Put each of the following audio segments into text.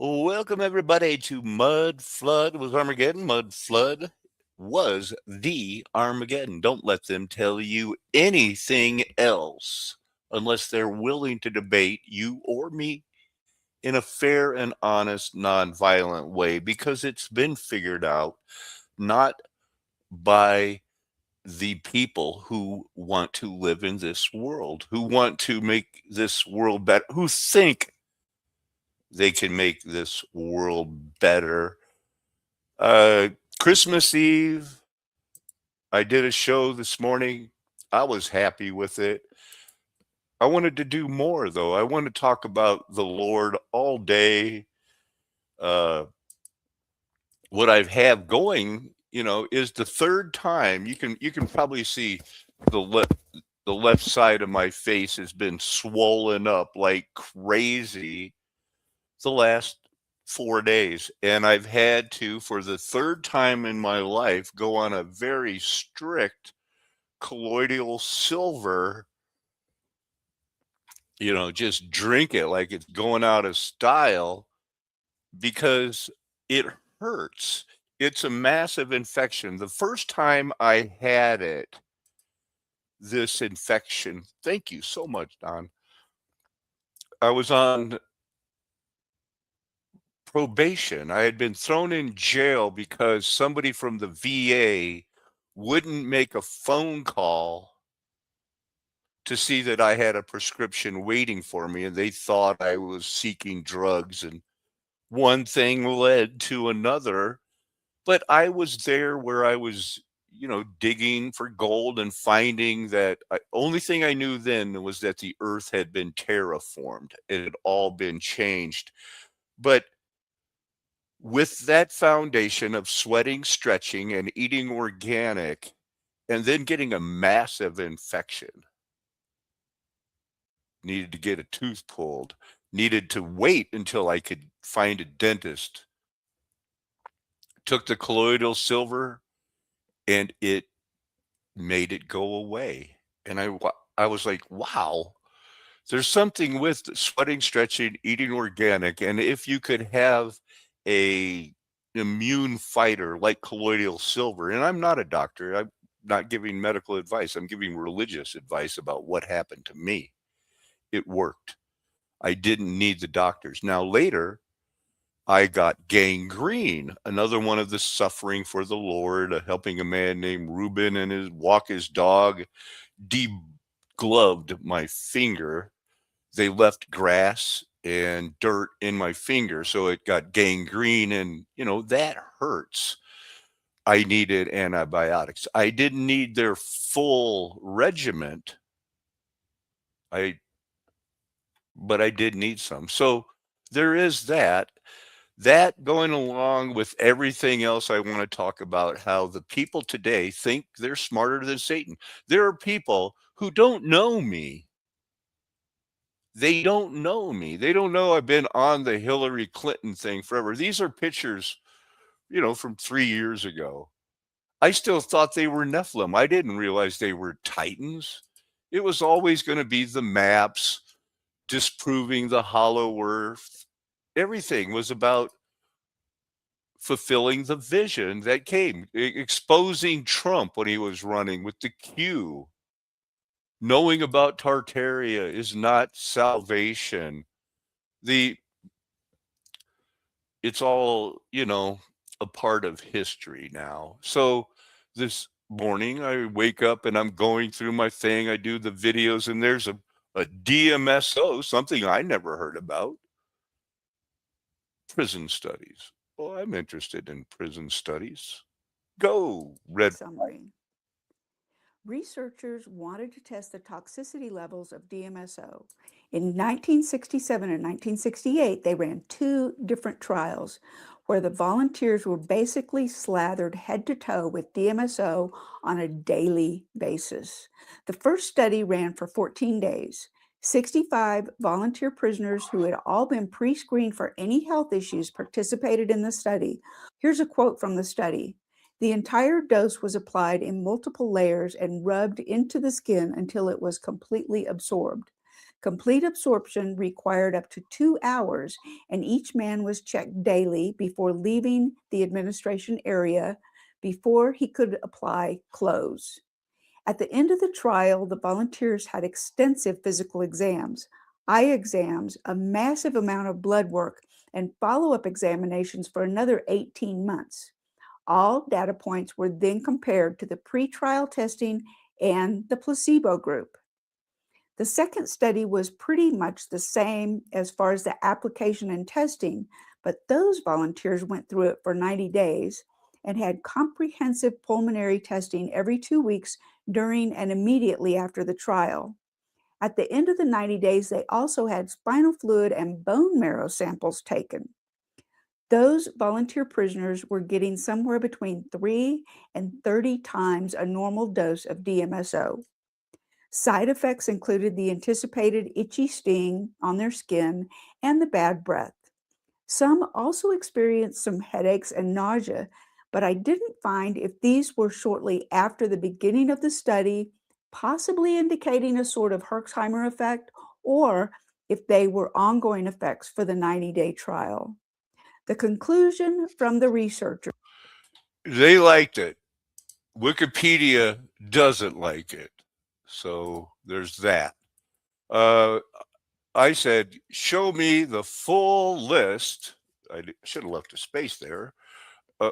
Welcome everybody to Mud Flood with Armageddon. Mud Flood was the Armageddon. Don't let them tell you anything else unless they're willing to debate you or me in a fair and honest, nonviolent way because it's been figured out not by the people who want to live in this world, who want to make this world better, who think they can make this world better. Uh, Christmas Eve, I did a show this morning. I was happy with it. I wanted to do more, though. I want to talk about the Lord all day. Uh, what I have going, is the third time. You can probably see the left side of my face has been swollen up like crazy the last 4 days. And I've had to, for the third time in my life, go on a very strict colloidal silver, just drink it like it's going out of style because it hurts. It's a massive infection. The first time I had it, this infection, thank you so much, Don. I was on probation. I had been thrown in jail because somebody from the VA wouldn't make a phone call to see that I had a prescription waiting for me, and they thought I was seeking drugs, and one thing led to another. But I was there where I was, digging for gold and finding that only thing I knew then was that the earth had been terraformed. It had all been changed. But with that foundation of sweating, stretching, and eating organic, and then getting a massive infection, needed to get a tooth pulled, needed to wait until I could find a dentist, took the colloidal silver, and it made it go away. And I was like, wow, there's something with sweating, stretching, eating organic. And if you could have a immune fighter like colloidal silver, and I'm not a doctor, I'm not giving medical advice, I'm giving religious advice about what happened to me. It worked. I didn't need the doctors. Now, later, I got gangrene, another one of the suffering for the Lord, helping a man named Reuben and his dog degloved my finger. They left grass and dirt in my finger, so it got gangrene, and that hurts. I needed antibiotics. I didn't need their full regiment. I but I did need some. So there is that. That going along with everything else I want to talk about, how the people today think they're smarter than Satan. There are people who don't know me. They don't know me. They don't know I've been on the Hillary Clinton thing forever. These are pictures, from 3 years ago. I still thought they were Nephilim. I didn't realize they were Titans. It was always going to be the maps disproving the hollow earth. Everything was about fulfilling the vision that came, exposing Trump when he was running with the Q. Knowing about Tartaria is not salvation. The It's all, a part of history now. So this morning I wake up and I'm going through my thing. I do the videos and there's a DMSO, something I never heard about. Prison studies. Well, I'm interested in prison studies. Go, Red. Summary. Researchers wanted to test the toxicity levels of DMSO. In 1967 and 1968, they ran two different trials where the volunteers were basically slathered head to toe with DMSO on a daily basis. The first study ran for 14 days. 65 volunteer prisoners who had all been pre-screened for any health issues participated in the study. Here's a quote from the study. The entire dose was applied in multiple layers and rubbed into the skin until it was completely absorbed. Complete absorption required up to 2 hours, and each man was checked daily before leaving the administration area before he could apply clothes. At the end of the trial, the volunteers had extensive physical exams, eye exams, a massive amount of blood work, and follow-up examinations for another 18 months. All data points were then compared to the pretrial testing and the placebo group. The second study was pretty much the same as far as the application and testing, but those volunteers went through it for 90 days and had comprehensive pulmonary testing every 2 weeks during and immediately after the trial. At the end of the 90 days, they also had spinal fluid and bone marrow samples taken. Those volunteer prisoners were getting somewhere between 3 and 30 times a normal dose of DMSO. Side effects included the anticipated itchy sting on their skin and the bad breath. Some also experienced some headaches and nausea, but I didn't find if these were shortly after the beginning of the study, possibly indicating a sort of Herxheimer effect, or if they were ongoing effects for the 90-day trial. The conclusion from the researchers. They liked it. Wikipedia doesn't like it. So there's that. Uh, I said, show me the full list. I should have left a space there. Uh,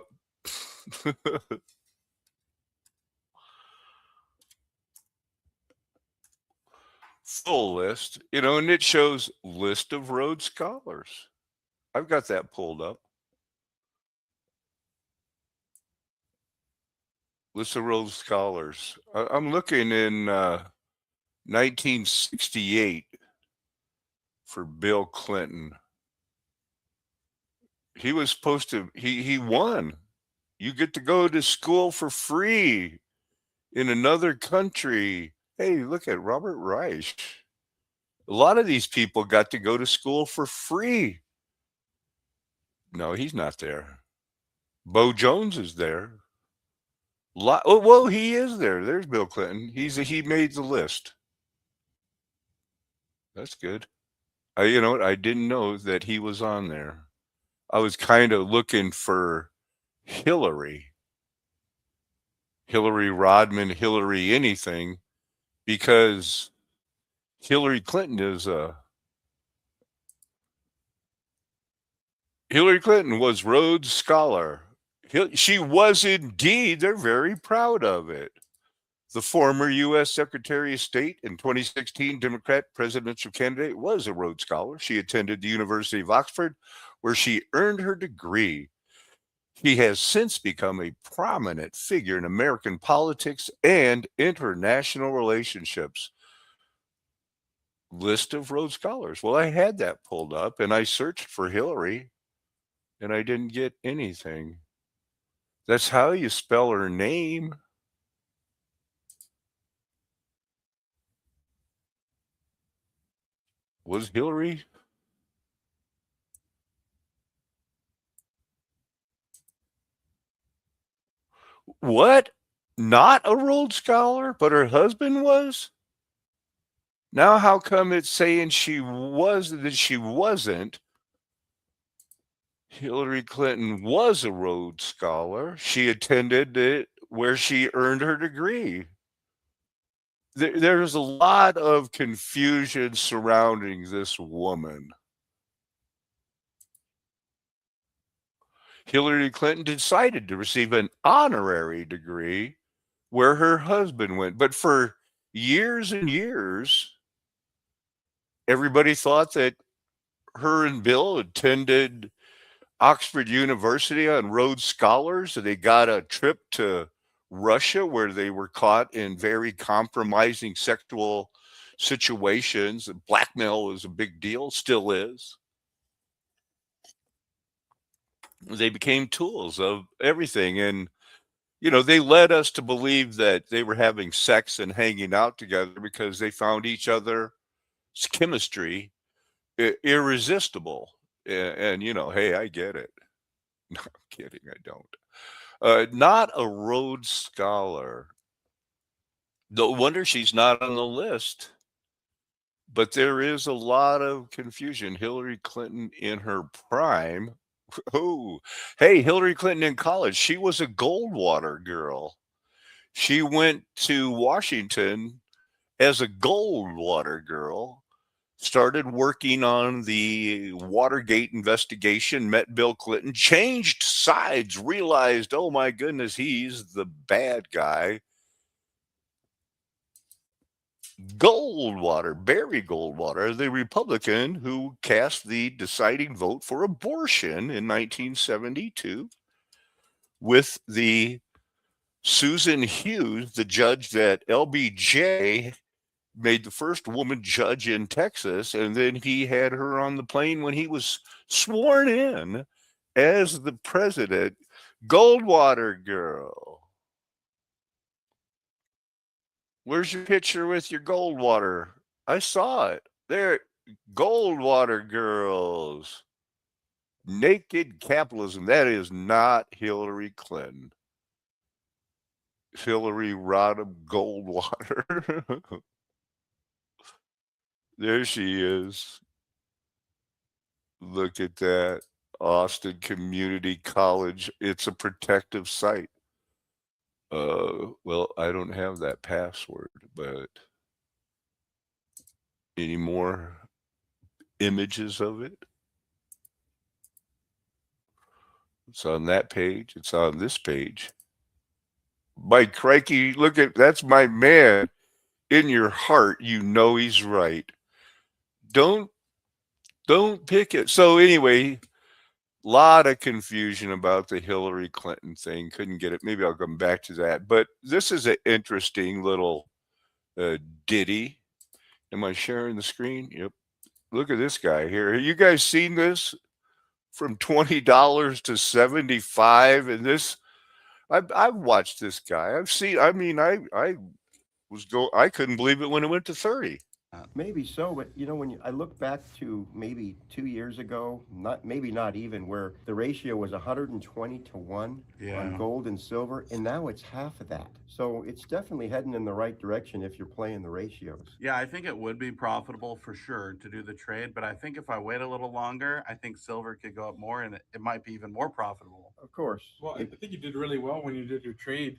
full list, and it shows list of Rhodes Scholars. I've got that pulled up. List of Rhodes Scholars. I'm looking in 1968 for Bill Clinton. He was supposed to, he won. You get to go to school for free in another country. Hey, look at Robert Reich. A lot of these people got to go to school for free. No, he's not there. Bo Jones is there. Oh, well, he is there. There's Bill Clinton. He made the list. That's good. You know what? I didn't know that he was on there. I was kind of looking for Hillary Rodman, Hillary anything, because Hillary Clinton Hillary Clinton was Rhodes Scholar. She was indeed. They're very proud of it. The former U.S. Secretary of State and 2016 Democrat presidential candidate was a Rhodes Scholar. She attended the University of Oxford, where she earned her degree. He has since become a prominent figure in American politics and international relationships. List of Rhodes Scholars. Well, I had that pulled up, and I searched for Hillary, and I didn't get anything. That's how you spell her name. Was Hillary? What? Not a Rhodes Scholar, but her husband was? Now how come it's saying she was that she wasn't? Hillary Clinton was a Rhodes Scholar. She attended it where she earned her degree. There's a lot of confusion surrounding this woman. Hillary Clinton decided to receive an honorary degree where her husband went. But for years and years, everybody thought that her and Bill attended Oxford University on Rhodes Scholars. They got a trip to Russia where they were caught in very compromising sexual situations. Blackmail was a big deal, still is. They became tools of everything. And, they led us to believe that they were having sex and hanging out together because they found each other's chemistry irresistible. And, hey, I get it. No, I'm kidding. I don't. Not a Rhodes Scholar. No wonder she's not on the list. But there is a lot of confusion. Hillary Clinton in her prime. Oh, hey, Hillary Clinton in college, she was a Goldwater girl. She went to Washington as a Goldwater girl, started working on the Watergate investigation, met Bill Clinton, changed sides, realized, oh my goodness, he's the bad guy. Goldwater, Barry Goldwater, the Republican who cast the deciding vote for abortion in 1972 with the Susan Hughes, the judge that LBJ made the first woman judge in Texas, and then he had her on the plane when he was sworn in as the president. Goldwater girl. Where's your picture with your Goldwater? I saw it. There, Goldwater girls. Naked capitalism. That is not Hillary Clinton. Hillary Rodham Goldwater. There she is. Look at that. Austin Community College. It's a protective site. Well, I don't have that password, but any more images of it? It's on that page. It's on this page. By crikey, look at that's my man. In your heart, you know he's right. Don't don't pick it. So anyway, lot of confusion about the Hillary Clinton thing. Couldn't get it. Maybe I'll come back to that. But this is an interesting little uh, ditty. Am I sharing the screen? Yep. Look at this guy here. Have you guys seen this? From $20 to 75, and this I've watched this guy. I've seen. I mean, I couldn't believe it when it went to 30. Maybe so, but when I look back to maybe 2 years ago, maybe not even, where the ratio was 120 to 1 on gold and silver, and now it's half of that. So it's definitely heading in the right direction if you're playing the ratios. Yeah, I think it would be profitable for sure to do the trade, but I think if I wait a little longer, I think silver could go up more and it might be even more profitable. Of course. Well, I think you did really well when you did your trade.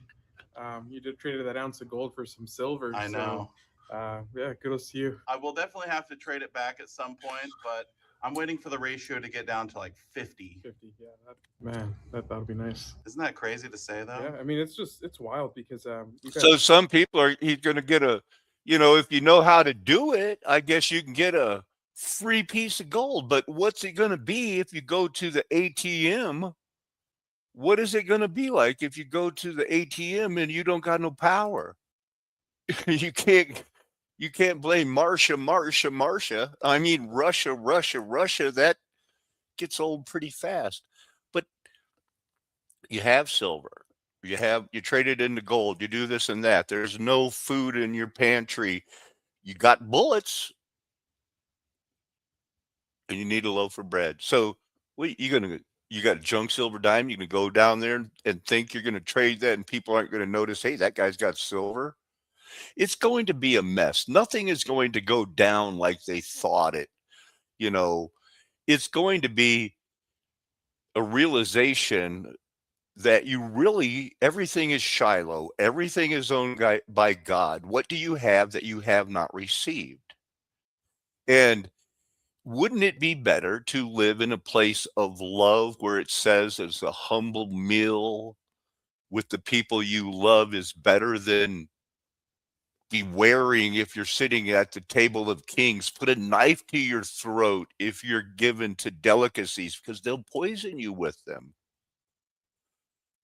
You did trade that ounce of gold for some silver. I know. Yeah, kudos to you. I will definitely have to trade it back at some point, but I'm waiting for the ratio to get down to like 50. 50, yeah. That would be nice. Isn't that crazy to say though? Yeah, I mean, it's wild because you guys, So some people are he's going to get a, if you know how to do it, I guess you can get a free piece of gold. But what's it going to be if you go to the ATM? What is it going to be like if you go to the ATM and you don't got no power? you can't you can't blame Marsha. I mean Russia. That gets old pretty fast. But you have silver. You trade it into gold. You do this and that. There's no food in your pantry. You got bullets and you need a loaf of bread. So what you got a junk silver dime, you're gonna go down there and think you're gonna trade that and people aren't gonna notice, hey, that guy's got silver. It's going to be a mess. Nothing is going to go down like they thought it. You know, it's going to be a realization that you really everything is Shiloh, everything is owned by God. What do you have that you have not received? And wouldn't it be better to live in a place of love where it says as a humble meal with the people you love is better than be wearing if you're sitting at the table of kings? Put a knife to your throat if you're given to delicacies because they'll poison you with them.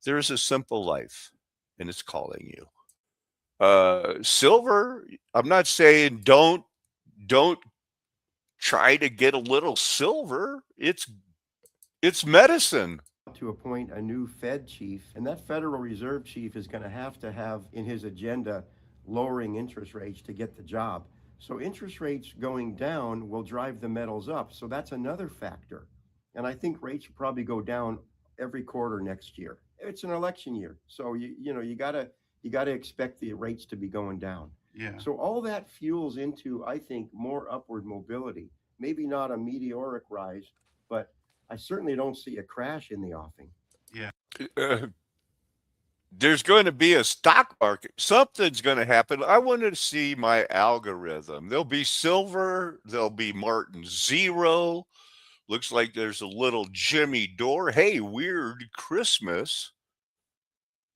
There is a simple life, and it's calling you. Silver, I'm not saying don't try to get a little silver. It's medicine. To appoint a new Fed chief, and that Federal Reserve chief is going to have in his agenda lowering interest rates to get the job. So interest rates going down will drive the metals up. So that's another factor. And I think rates will probably go down every quarter next year. It's an election year. So you gotta expect the rates to be going down. Yeah. So all that fuels into, I think, more upward mobility. Maybe not a meteoric rise, but I certainly don't see a crash in the offing. Yeah. There's going to be a stock market. Something's going to happen. I want to see my algorithm. There'll be silver. There'll be Martin Zero. Looks like there's a little Jimmy Dore. Hey, weird Christmas.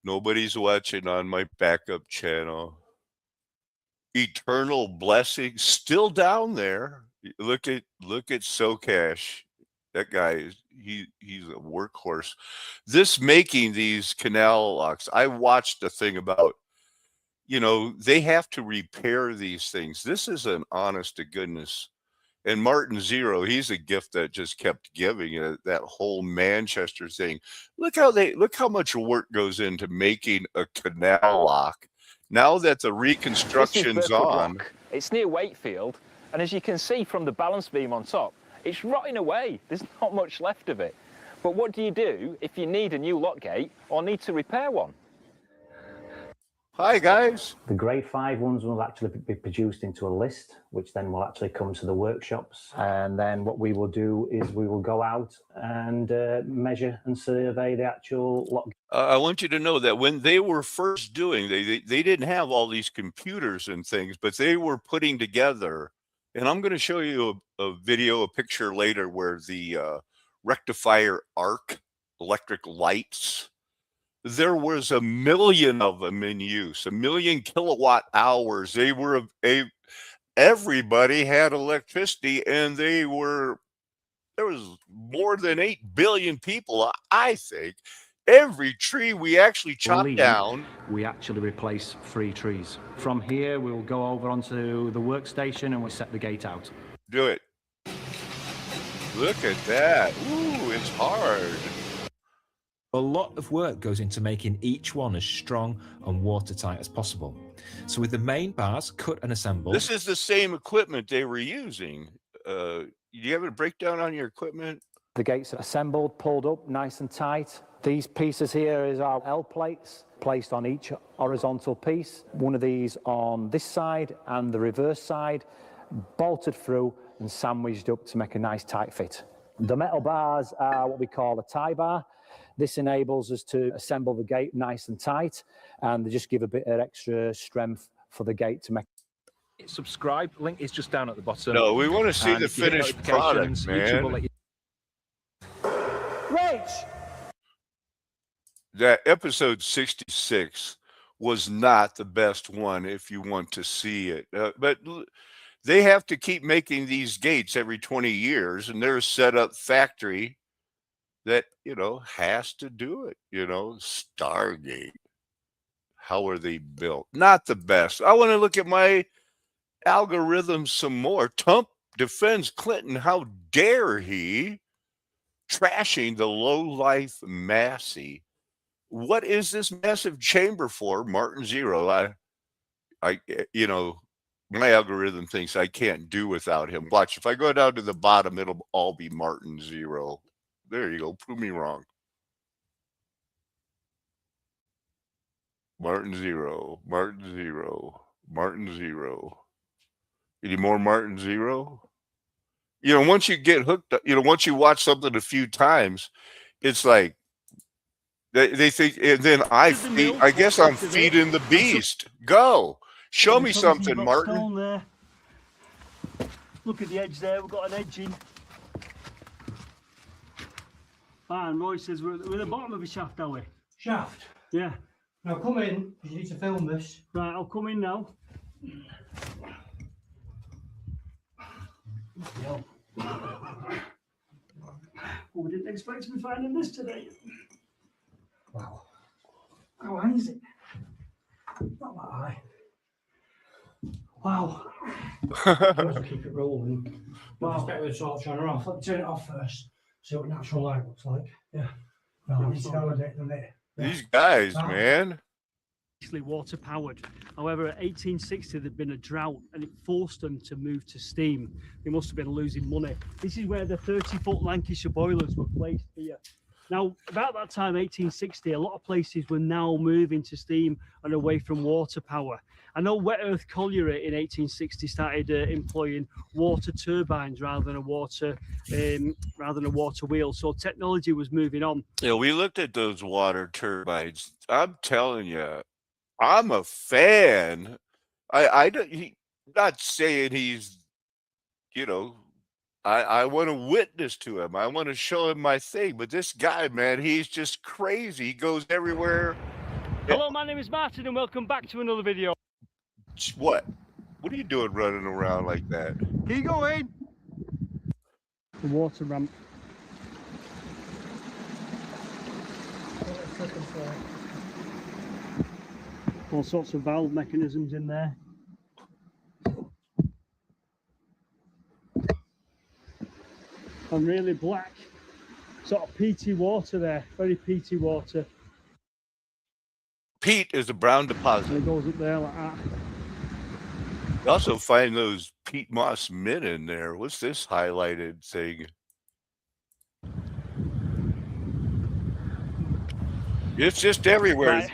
Nobody's watching on my backup channel. Eternal Blessing still down there. Look at Socash. That guy is he's a workhorse. This making these canal locks. I watched a thing about, they have to repair these things. This is an honest to goodness. And Martin Zero, he's a gift that just kept giving. That whole Manchester thing. Look how much work goes into making a canal lock. Now that the reconstruction's on. Rock. It's near Wakefield, and as you can see from the balance beam on top, it's rotting away. There's not much left of it. But what do you do if you need a new lock gate or need to repair one? Hi, guys. The grade 5 ones will actually be produced into a list, which then will actually come to the workshops. And then what we will do is we will go out and measure and survey the actual lock. I want you to know that when they were first doing, they didn't have all these computers and things, but they were putting together. And I'm going to show you a video, a picture later where the rectifier arc electric lights. There was 1 million of them in use, 1 million kilowatt hours. Everybody had electricity, and there was more than 8 billion people, I think. Every tree we actually chopped down. We actually replace 3 trees. From here, we will go over onto the workstation and we'll set the gate out. Do it. Look at that. Ooh, it's hard. A lot of work goes into making each one as strong and watertight as possible. So with the main bars cut and assembled. This is the same equipment they were using. Do you have a breakdown on your equipment? The gates are assembled, pulled up nice and tight. These pieces here is our L plates placed on each horizontal piece. One of these on this side and the reverse side, bolted through and sandwiched up to make a nice tight fit. The metal bars are what we call a tie bar. This enables us to assemble the gate nice and tight, and they just give a bit of extra strength for the gate to make. Subscribe, link is just down at the bottom. No, we want to see the finished product, man. Rach! That episode 66 was not the best one if you want to see it. But they have to keep making these gates every 20 years, and they're a set-up factory that, has to do it. Stargate. How are they built? Not the best. I want to look at my algorithms some more. Trump defends Clinton. How dare he? Trashing the low-life Massey. What is this massive chamber for? Martin Zero. My algorithm thinks I can't do without him. Watch, if I go down to the bottom, it'll all be Martin Zero. There you go. Prove me wrong. Martin Zero. Martin Zero. Martin Zero. Any more Martin Zero? Once you get hooked up, once you watch something a few times, it's like they think, and then I guess I'm feeding the beast. Go. Show me something, Martin. There. Look at the edge there. We've got an edge in. And Roy says we're at the bottom of the shaft, are we? Shaft? Yeah. Now come in, you need to film this. Right, I'll come in now. Well, we didn't expect to be finding this today. wow. How high is it? Not that high. Wow. I'll keep it rolling. Wow. Just get the torch on or off. Let me turn it off first. See what natural light looks like. Yeah. No, I need to validate the lit. These guys, man. Actually water powered. However, at 1860 there'd been a drought and it forced them to move to steam. They must have been losing money. This is where the 30-foot Lancashire boilers were placed here. Now, about that time, 1860, a lot of places were now moving to steam and away from water power. I know Wet Earth Colliery in 1860 started employing water turbines rather than a water wheel. So technology was moving on. Yeah, we looked at those water turbines. I'm telling you, I'm a fan. I don't, not saying he's, you know, I want to witness to him. I want to show him my thing. But this guy, man, he's just crazy. He goes everywhere. Hello, my name is Martin, and welcome back to another video. What? What are you doing running around like that? Keep going. The water ramp. All sorts of valve mechanisms in there. And really black, sort of peaty water there, very peaty water. Peat is a brown And deposit. it goes up there like that. You also find those peat moss mint in there. What's this highlighted thing? It's just everywhere. Right.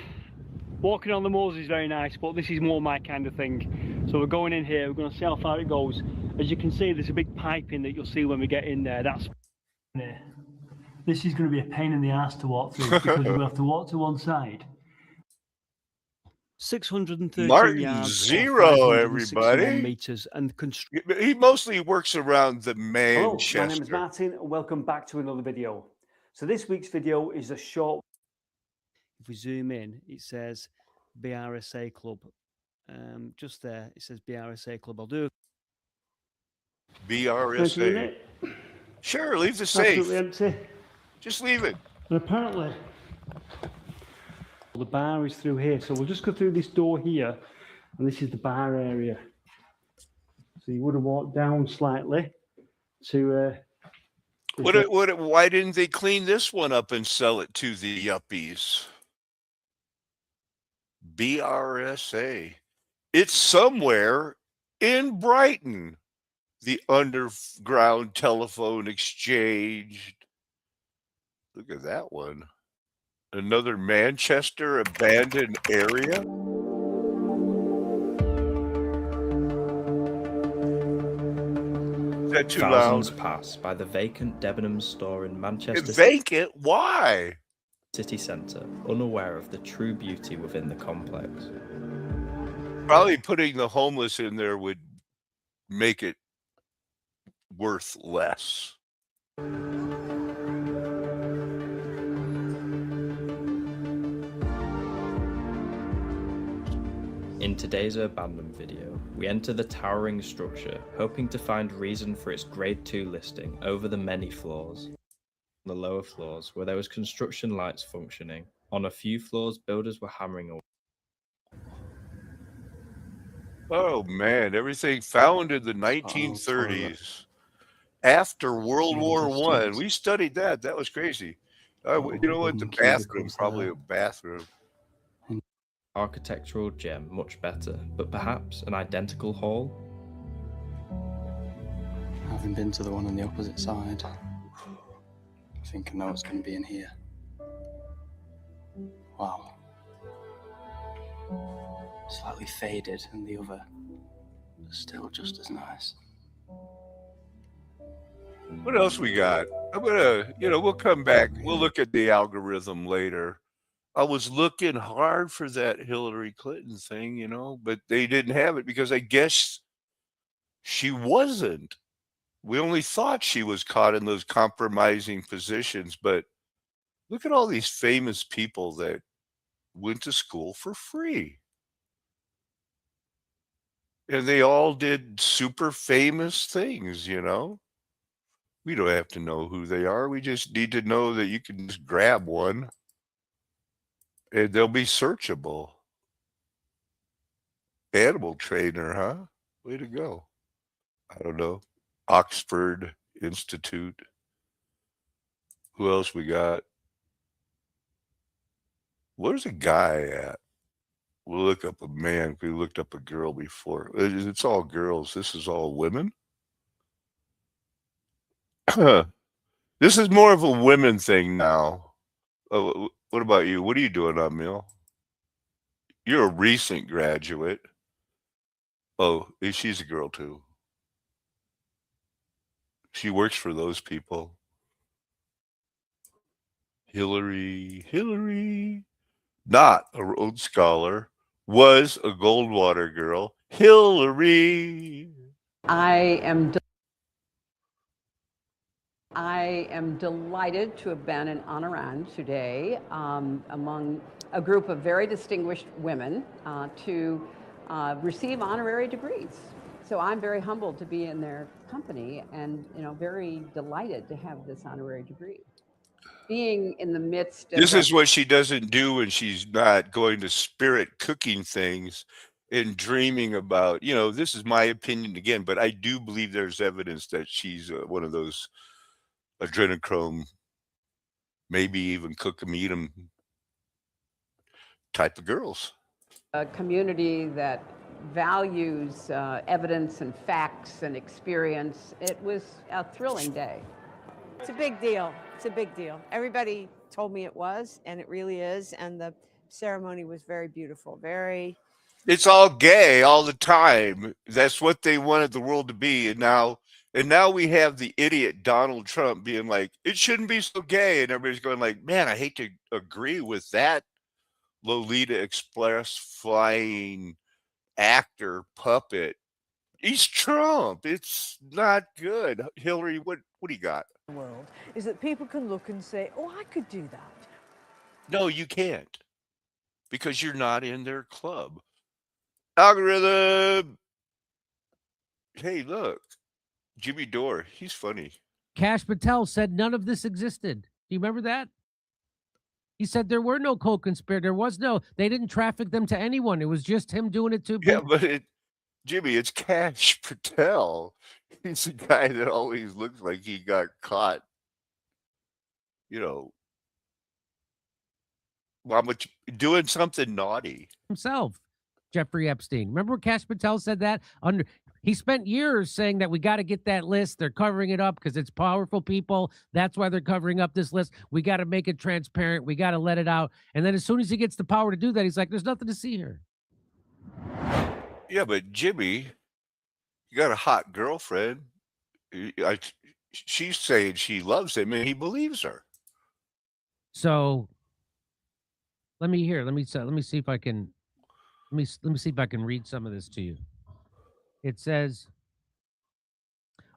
Walking on the moors is very nice, but this is more my kind of thing. So we're going in here, we're going to see how far it goes. As you can see, there's a big piping that you'll see when we get in there. That's this is going to be a pain in the ass to walk through because we'll have to walk to one side. 613 Martin yards, Zero, 561 everybody. meters, and He mostly works around the Hello, Manchester. my name is Martin and welcome back to another video. So this week's video is a short. if we zoom in, it says BRSA Club. Just there, it says BRSA Club. I'll do BRSA. Sure, leave the absolutely safe. empty. Just leave it. And apparently, the bar is through here. So we'll just go through this door here, and this is the bar area. So you would have walked down slightly to. Why didn't they clean this one up and sell it to the yuppies? BRSA. It's somewhere in Brighton. The underground telephone exchange. Look at that one. Another Manchester abandoned area. Is that too Thousands loud? pass by the vacant Debenhams store in Manchester Vacant? Why? city centre, unaware of the true beauty within the complex. Probably putting the homeless in there would make it worth less. In today's abandoned video, we enter the towering structure, hoping to find reason for its Grade 2 listing over the many floors. On the lower floors, where there was construction lights functioning, on a few floors builders were hammering away. Oh man, everything found in the 1930s. After World War I. We studied that. That was crazy. You know what? The bathroom, probably a bathroom. Architectural gem, much better, but perhaps an identical hall? Having been to the one on the opposite side, I think I know what's going to be in here. Wow. Slightly faded in the other, but still just as nice. What else we got? I'm gonna, we'll come back. We'll look at the algorithm later. I was looking hard for that Hillary Clinton thing, but they didn't have it because I guess she wasn't. We only thought she was caught in those compromising positions, but look at all these famous people that went to school for free. And they all did super famous things, We don't have to know who they are. We just need to know that you can just grab one and they'll be searchable. Animal trainer, huh? Way to go. I don't know. Oxford Institute. Who else we got? Where's a guy at? We'll look up a man. We looked up a girl before. It's all girls. This is all women. This is more of a women thing now. What about you? What are you doing, Emil? You're a recent graduate. Oh, she's a girl too. She works for those people. Hillary, not a Rhodes Scholar, was a Goldwater girl. Hillary. I am delighted to have been an honorand today among a group of very distinguished women to receive honorary degrees. So I'm very humbled to be in their company and, very delighted to have this honorary degree. Being in the midst of... This is what she doesn't do when she's not going to spirit cooking things and dreaming about, this is my opinion again, but I do believe there's evidence that she's one of those adrenochrome, maybe even cook 'em, eat 'em type of girls. A community that values evidence and facts and experience. It was a thrilling day. It's a big deal. It's a big deal. Everybody told me it was, and it really is. And the ceremony was very beautiful. It's all gay all the time. That's what they wanted the world to be. And now we have the idiot Donald Trump being like, it shouldn't be so gay. And everybody's going like, man, I hate to agree with that Lolita Express flying actor puppet. He's Trump. It's not good. Hillary, what do you got? World is that people can look and say, oh, I could do that. No, you can't, because you're not in their club. Algorithm. Hey, look, Jimmy Dore. He's funny. Kash Patel said none of this existed. Do you remember that? He said there were no co-conspirators. They didn't traffic them to anyone. It was just him doing it to. Yeah, but Jimmy, it's Kash Patel. He's the guy that always looks like he got caught, doing something naughty. Himself, Jeffrey Epstein. Remember what Kash Patel said that? He spent years saying that we got to get that list. They're covering it up because it's powerful people. That's why they're covering up this list. We got to make it transparent. We got to let it out. And then as soon as he gets the power to do that, he's like, there's nothing to see here. Yeah, but Jimmy, you got a hot girlfriend. She's saying she loves him, and he believes her. So let me see if I can read some of this to you. It says,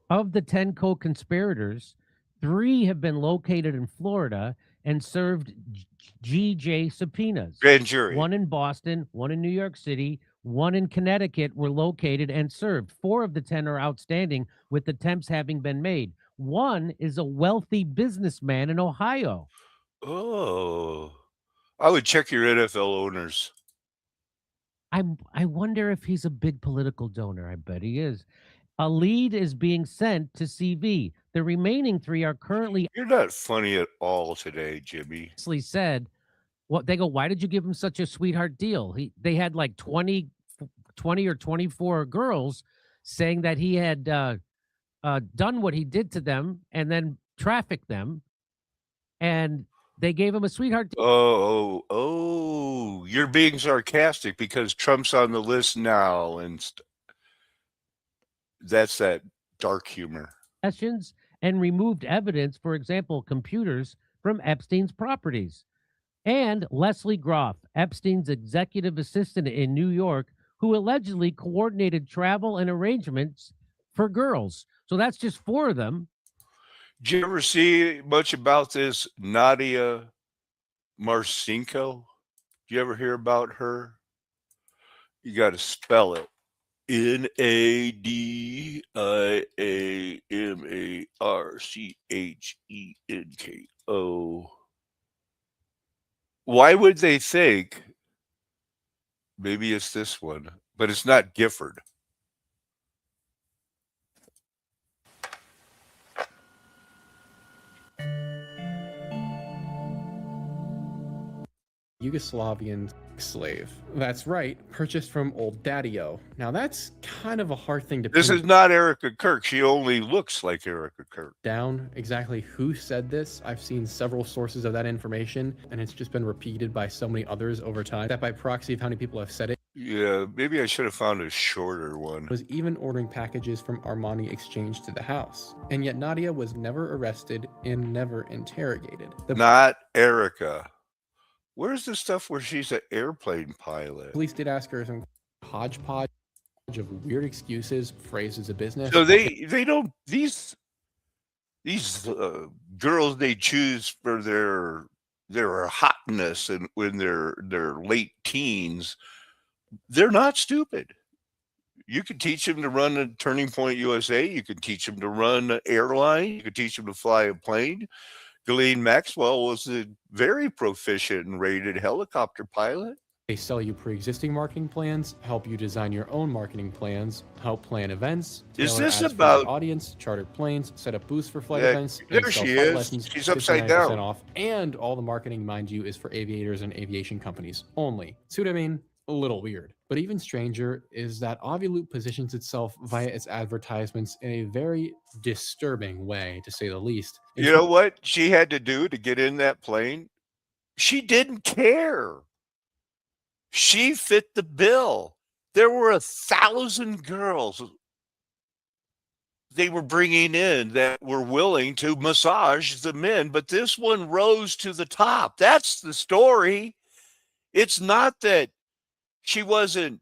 of the 10 co-conspirators, 3 have been located in Florida and served GJ subpoenas. Grand jury. 1 in Boston, 1 in New York City, 1 in Connecticut were located and served. 4 of the 10 are outstanding, with attempts having been made. 1 is a wealthy businessman in Ohio. Oh, I would check your NFL owners. I wonder if he's a big political donor. I bet he is. A lead is being sent to CV. The remaining 3 are currently... You're not funny at all today, Jimmy. Said, they go, why did you give him such a sweetheart deal? They had like 20 or 24 girls saying that he had done what he did to them and then trafficked them. And they gave him a sweetheart deal. Oh, you're being sarcastic because Trump's on the list now, and that's that dark humor. Questions and removed evidence, for example, computers from Epstein's properties. And Leslie Groff, Epstein's executive assistant in New York, who allegedly coordinated travel and arrangements for girls. So that's just 4 of them. Did you ever see much about this Nadia Marcinko? Did you ever hear about her? You got to spell it. NADIAMARCHENKO. Why would they think maybe it's this one, but it's not Gifford? Yugoslavian slave. That's right, purchased from old Daddy-O. Now that's kind of a hard thing to This is not Erica Kirk. She only looks like Erica Kirk. Down exactly who said this. I've seen several sources of that information, and it's just been repeated by so many others over time that by proxy of how many people have said it. Yeah, maybe I should have found a shorter one. Was even ordering packages from Armani Exchange to the house. And yet Nadia was never arrested and never interrogated. Not Erica. Where's the stuff where she's an airplane pilot? Police did ask her some hodgepodge of weird excuses phrased as a business. So they don't these girls they choose for their hotness and when they're late teens, they're not stupid. You could teach them to run a Turning Point USA. You could teach them to run an airline. You could teach them to fly a plane. Ghislaine Maxwell was a very proficient and rated helicopter pilot. They sell you pre-existing marketing plans, help you design your own marketing plans, help plan events, Is tailor this ads for about- your audience, charter planes, set up booths for flight Yeah, events, there and sell she flight is. lessons She's upside 59% down. off. And all the marketing, mind you, is for aviators and aviation companies only. See what I mean? A little weird. But even stranger is that Aviloop positions itself via its advertisements in a very disturbing way, to say the least. You know what she had to do to get in that plane? She didn't care. She fit the bill. There were 1,000 girls they were bringing in that were willing to massage the men, but this one rose to the top. That's the story. It's not that she wasn't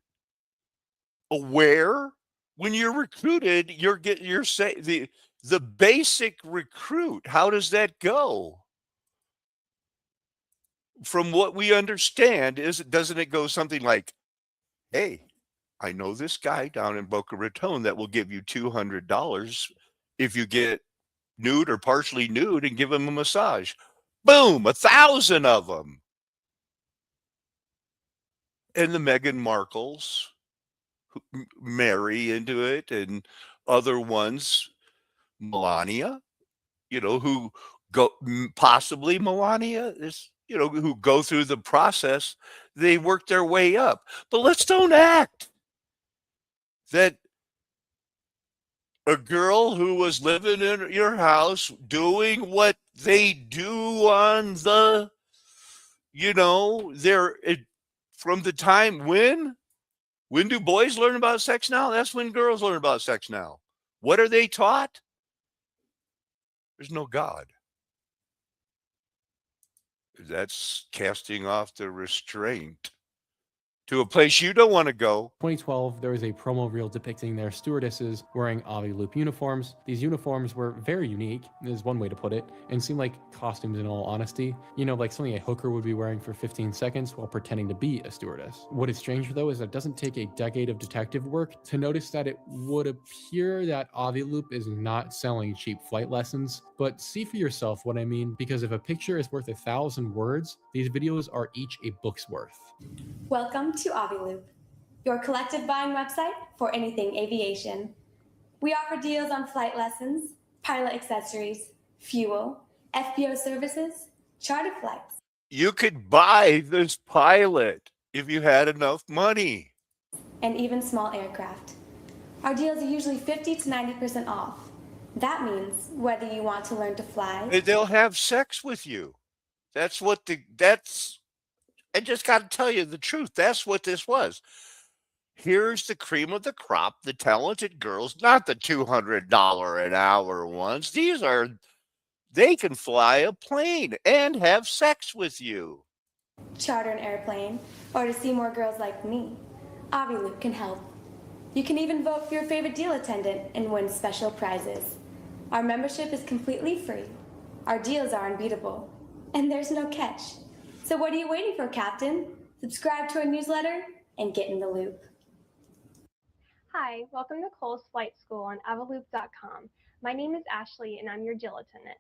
aware. When you're recruited, you're say the basic recruit. How does that go? From what we understand, doesn't it go something like, hey, I know this guy down in Boca Raton that will give you $200 if you get nude or partially nude and give him a massage. Boom, 1,000 of them. And the Meghan Markles marry into it, and other ones, Melania, who go possibly Melania is, who go through the process, they work their way up. But let's don't act that a girl who was living in your house doing what they do on the, from the time when do boys learn about sex now? That's when girls learn about sex now. What are they taught? There's no God. That's casting off the restraint to a place you don't want to go. 2012, there was a promo reel depicting their stewardesses wearing Aviloop uniforms. These uniforms were very unique, is one way to put it, and seemed like costumes in all honesty. Like something a hooker would be wearing for 15 seconds while pretending to be a stewardess. What is strange, though, is that it doesn't take a decade of detective work to notice that it would appear that Aviloop is not selling cheap flight lessons. But see for yourself what I mean, because if a picture is worth 1,000 words, these videos are each a book's worth. Welcome to Aviloop, your collective buying website for anything aviation. We offer deals on flight lessons, pilot accessories, fuel, FBO services, charter flights. You could buy this pilot if you had enough money. And even small aircraft. Our deals are usually 50 to 90% off. That means whether you want to learn to fly, They'll have sex with you. I just got to tell you the truth. That's what this was. Here's the cream of the crop, the talented girls, not the $200 an hour ones. They can fly a plane and have sex with you. charter an airplane, or to see more girls like me. Aviloop can help. You can even vote for your favorite deal attendant and win special prizes. Our membership is completely free. Our deals are unbeatable. And there's no catch. So what are you waiting for, Captain? Subscribe to our newsletter and get in the loop. Hi, welcome to Cole's Flight School on Aviloop.com. My name is Ashley and I'm your deal attendant.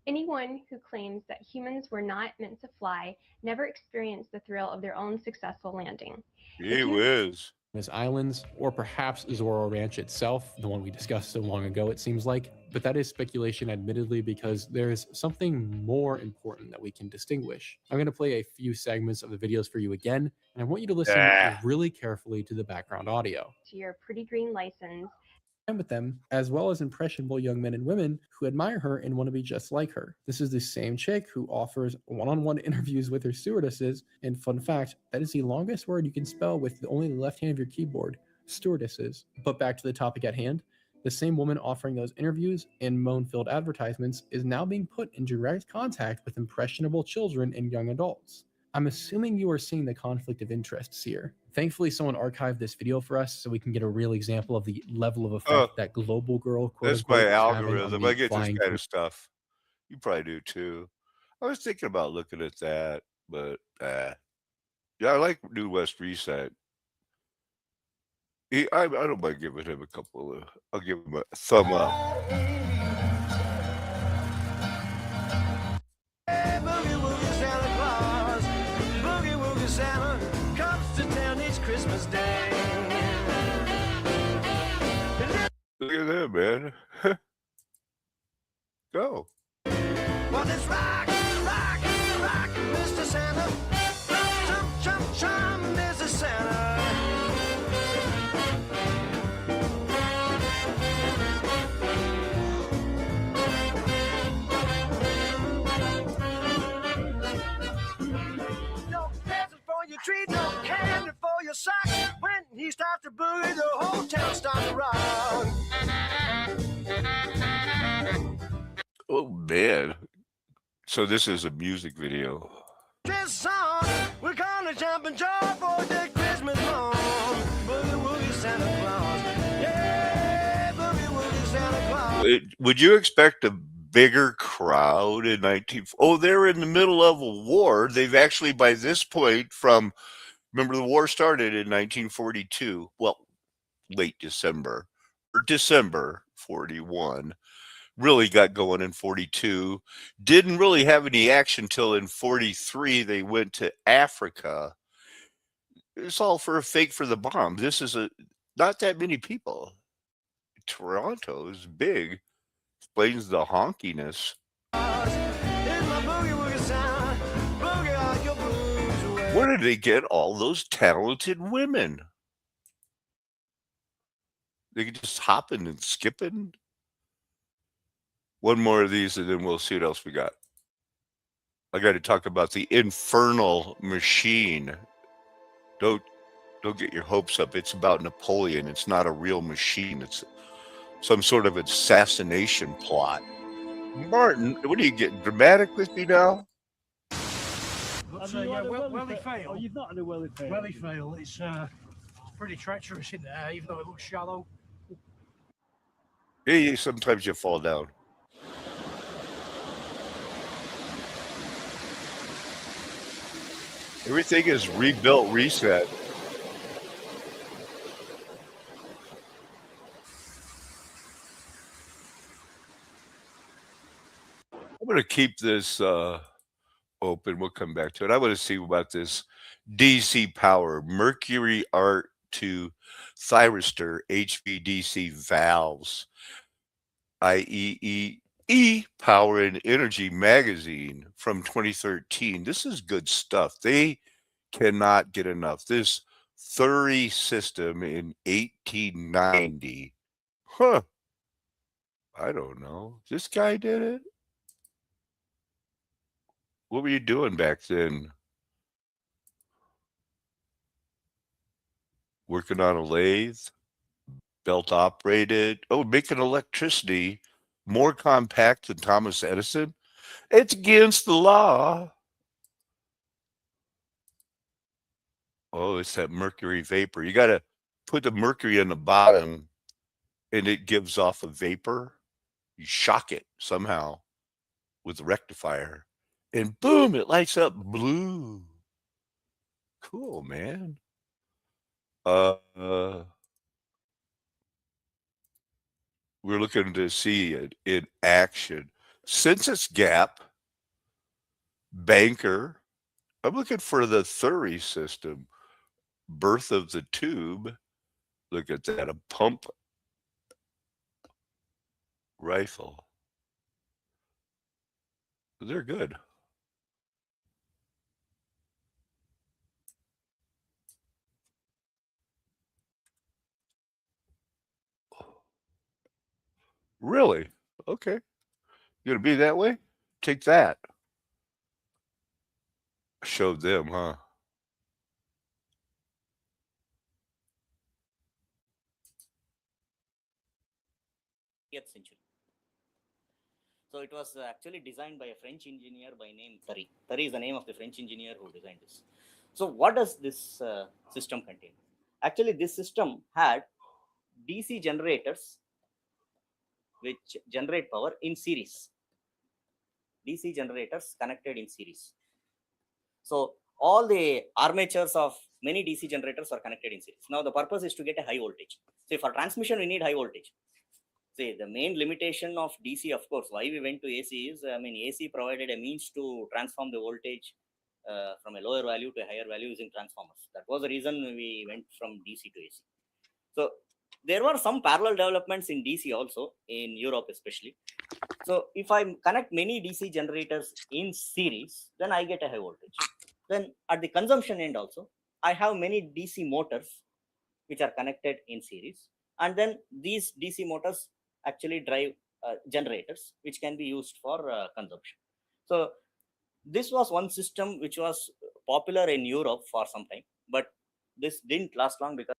Anyone who claims that humans were not meant to fly never experienced the thrill of their own successful landing. Gee whiz. As islands, or perhaps Zorro Ranch itself, the one we discussed so long ago, it seems like. But that is speculation, admittedly, because there's something more important that we can distinguish. I'm going to play a few segments of the videos for you again, and I want you to listen really carefully to the background audio. To your pretty green license, with them, as well as impressionable young men and women who admire her and want to be just like her. This is the same chick who offers one-on-one interviews with her stewardesses, and fun fact, that is the longest word you can spell with only the left hand of your keyboard, stewardesses. But back to the topic at hand, the same woman offering those interviews and moan-filled advertisements is now being put in direct contact with impressionable children and young adults. I'm assuming you are seeing the conflict of interests here. Thankfully, someone archived this video for us so we can get a real example of the level of effect that Global Girl, quote That's my unquote, is having on algorithm. the I get this flying kind of stuff. You probably do too. I was thinking about looking at that, but yeah, I like New West Reset. I don't mind giving him a couple of. I'll give him a thumb up. Boogie Woogie Santa Claus, Boogie Woogie Santa comes to town each Christmas Day. Look at that, man. Go. Well, it's rock, rock, rock, Mr. Santa. Chum, chum, chum, Mr. Santa. No presents for your tree, no candy for your sock. When he starts to boogie, the whole town starts to rock. Oh man. So this is a music video. This song, we're gonna jump and joy for the Christmas morn. Boogie Woogie Santa Claus. Yeah, Boogie Woogie Santa Claus. Would you expect a bigger crowd in 19? Oh, they're in the middle of a war. They've actually, by this point, remember the war started in 1942. Well, late December or December 41. Really got going in 42. Didn't really have any action till in 43. They went to Africa. It's all for a fake for the bomb. This is not that many people. Toronto is big. Explains the honkiness. Where did they get all those talented women? They could just hopping and skipping. One more of these, and then we'll see what else we got. I got to talk about the infernal machine. Don't get your hopes up. It's about Napoleon. It's not a real machine. It's some sort of assassination plot. Martin, what are you getting dramatic with me now? Welly fail. Oh, you've not had a welly fail. Welly fail. It's pretty treacherous in there, even though it looks shallow. Yeah, sometimes you fall down. Everything is rebuilt, reset. I'm going to keep this open. We'll come back to it. I want to see about this DC power, Mercury Art to thyristor HVDC valves, IEEE Power and Energy magazine from 2013. This is good stuff. They cannot get enough. This Thury system in 1890. Huh. I don't know. This guy did it? What were you doing back then? Working on a lathe? Belt operated? Oh, making electricity more compact than Thomas Edison? It's against the law. Oh, it's that mercury vapor. You got to put the mercury in the bottom and it gives off a vapor. You shock it somehow with a rectifier and boom, it lights up blue. Cool, man. We're looking to see it in action. Census gap, banker. I'm looking for the Thury system. Birth of the tube. Look at that, a pump rifle. They're good. Really? Okay. You gonna be that way? Take that. Showed them, huh? Century. So it was actually designed by a French engineer by name Tari. Tari is the name of the French engineer who designed this. So what does this system contain? Actually, this system had DC generators which generate power in series. DC generators connected in series. So all the armatures of many DC generators are connected in series. Now the purpose is to get a high voltage. So for transmission, we need high voltage. See, the main limitation of DC, of course, why we went to AC is, AC provided a means to transform the voltage from a lower value to a higher value using transformers. That was the reason we went from DC to AC. So there were some parallel developments in DC also, in Europe especially. So if I connect many DC generators in series, then I get a high voltage. Then at the consumption end also, I have many DC motors which are connected in series. And then these DC motors actually drive generators which can be used for consumption. So this was one system which was popular in Europe for some time, but this didn't last long because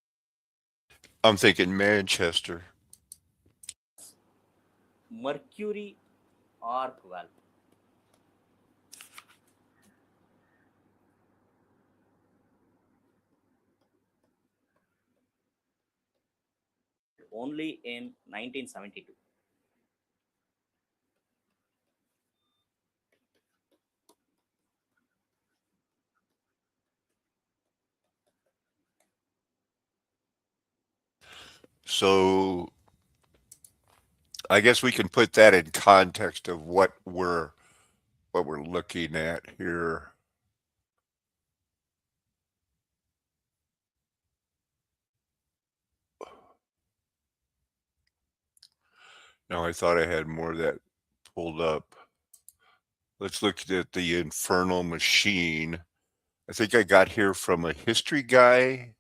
I'm thinking Manchester. mercury arc valve. Only in 1972. So I guess we can put that in context of what we're looking at here. Now I thought I had more of that pulled up. Let's look at the infernal machine. I think I got here from a history guy.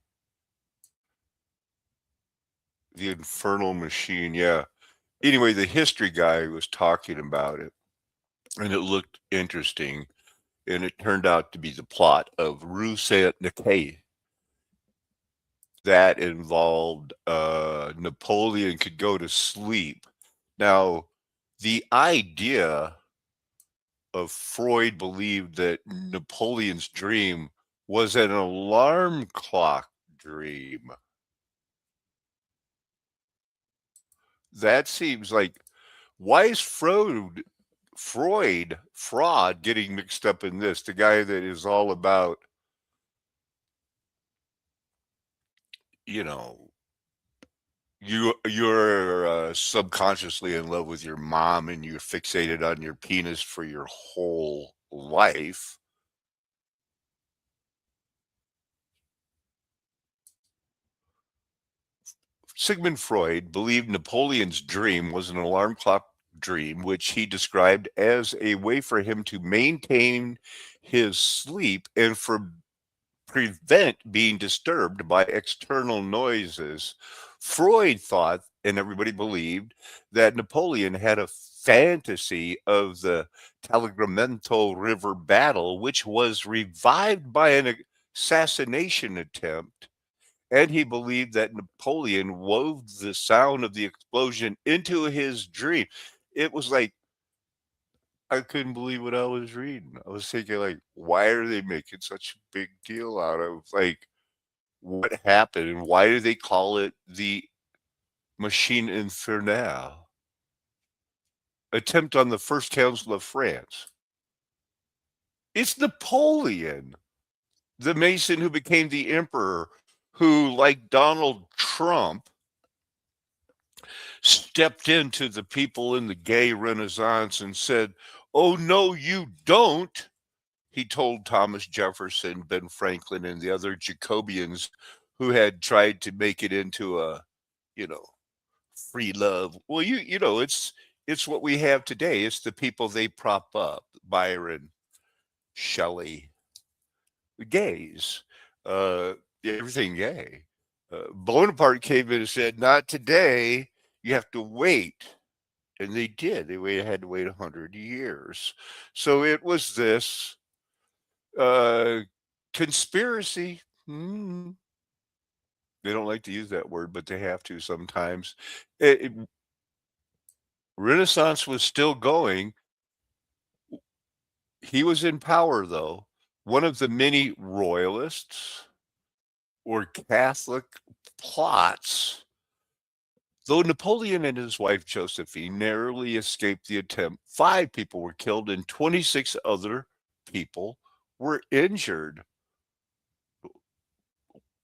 The infernal machine, yeah. Anyway, the history guy was talking about it, and it looked interesting. And it turned out to be the plot of Rue Saint-Nicaise. That involved Napoleon could go to sleep. Now, the idea of Freud believed that Napoleon's dream was an alarm clock dream. That seems like, why is fraud getting mixed up in this? The guy that is all about, you know, you're subconsciously in love with your mom and you're fixated on your penis for your whole life. Sigmund Freud believed Napoleon's dream was an alarm clock dream, which he described as a way for him to maintain his sleep and for prevent being disturbed by external noises. Freud thought, and everybody believed, that Napoleon had a fantasy of the Tagliamento River battle, which was revived by an assassination attempt. And he believed that Napoleon wove the sound of the explosion into his dream. It was like, I couldn't believe what I was reading. I was thinking, like, why are they making such a big deal out of, like, what happened and why do they call it the Machine Infernale? Attempt on the First Council of France. It's Napoleon, the Mason who became the emperor, who, like Donald Trump, stepped into the people in the gay renaissance and said, "Oh, no, you don't." He told Thomas Jefferson, Ben Franklin, and the other Jacobians who had tried to make it into a, you know, free love. Well, it's what we have today. It's the people they prop up. Byron, Shelley, the gays, everything gay. Bonaparte came in and said, "Not today. You have to wait." And they did. Had to wait 100 years. So it was this conspiracy. They don't like to use that word, but they have to sometimes. Renaissance was still going. He was in power, though. One of the many royalists or Catholic plots. Though Napoleon and his wife Josephine narrowly escaped the attempt, 5 people were killed and 26 other people were injured.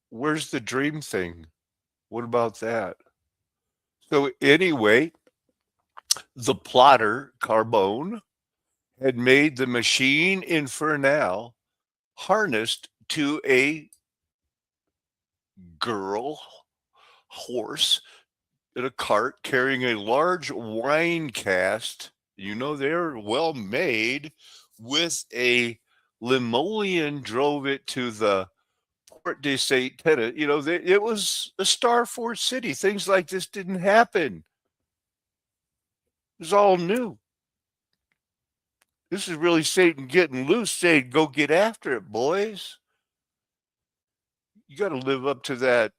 Where's the dream thing? What about that? So anyway, the plotter, Carbone, had made the machine infernal harnessed to a girl horse in a cart carrying a large wine cask. You know, they're well made, with a limousine drove it to the Port de Saint Tenant. You know, it was a Star Fort city. Things like this didn't happen. It was all new. This is really Satan getting loose, saying, go get after it, boys. You got to live up to that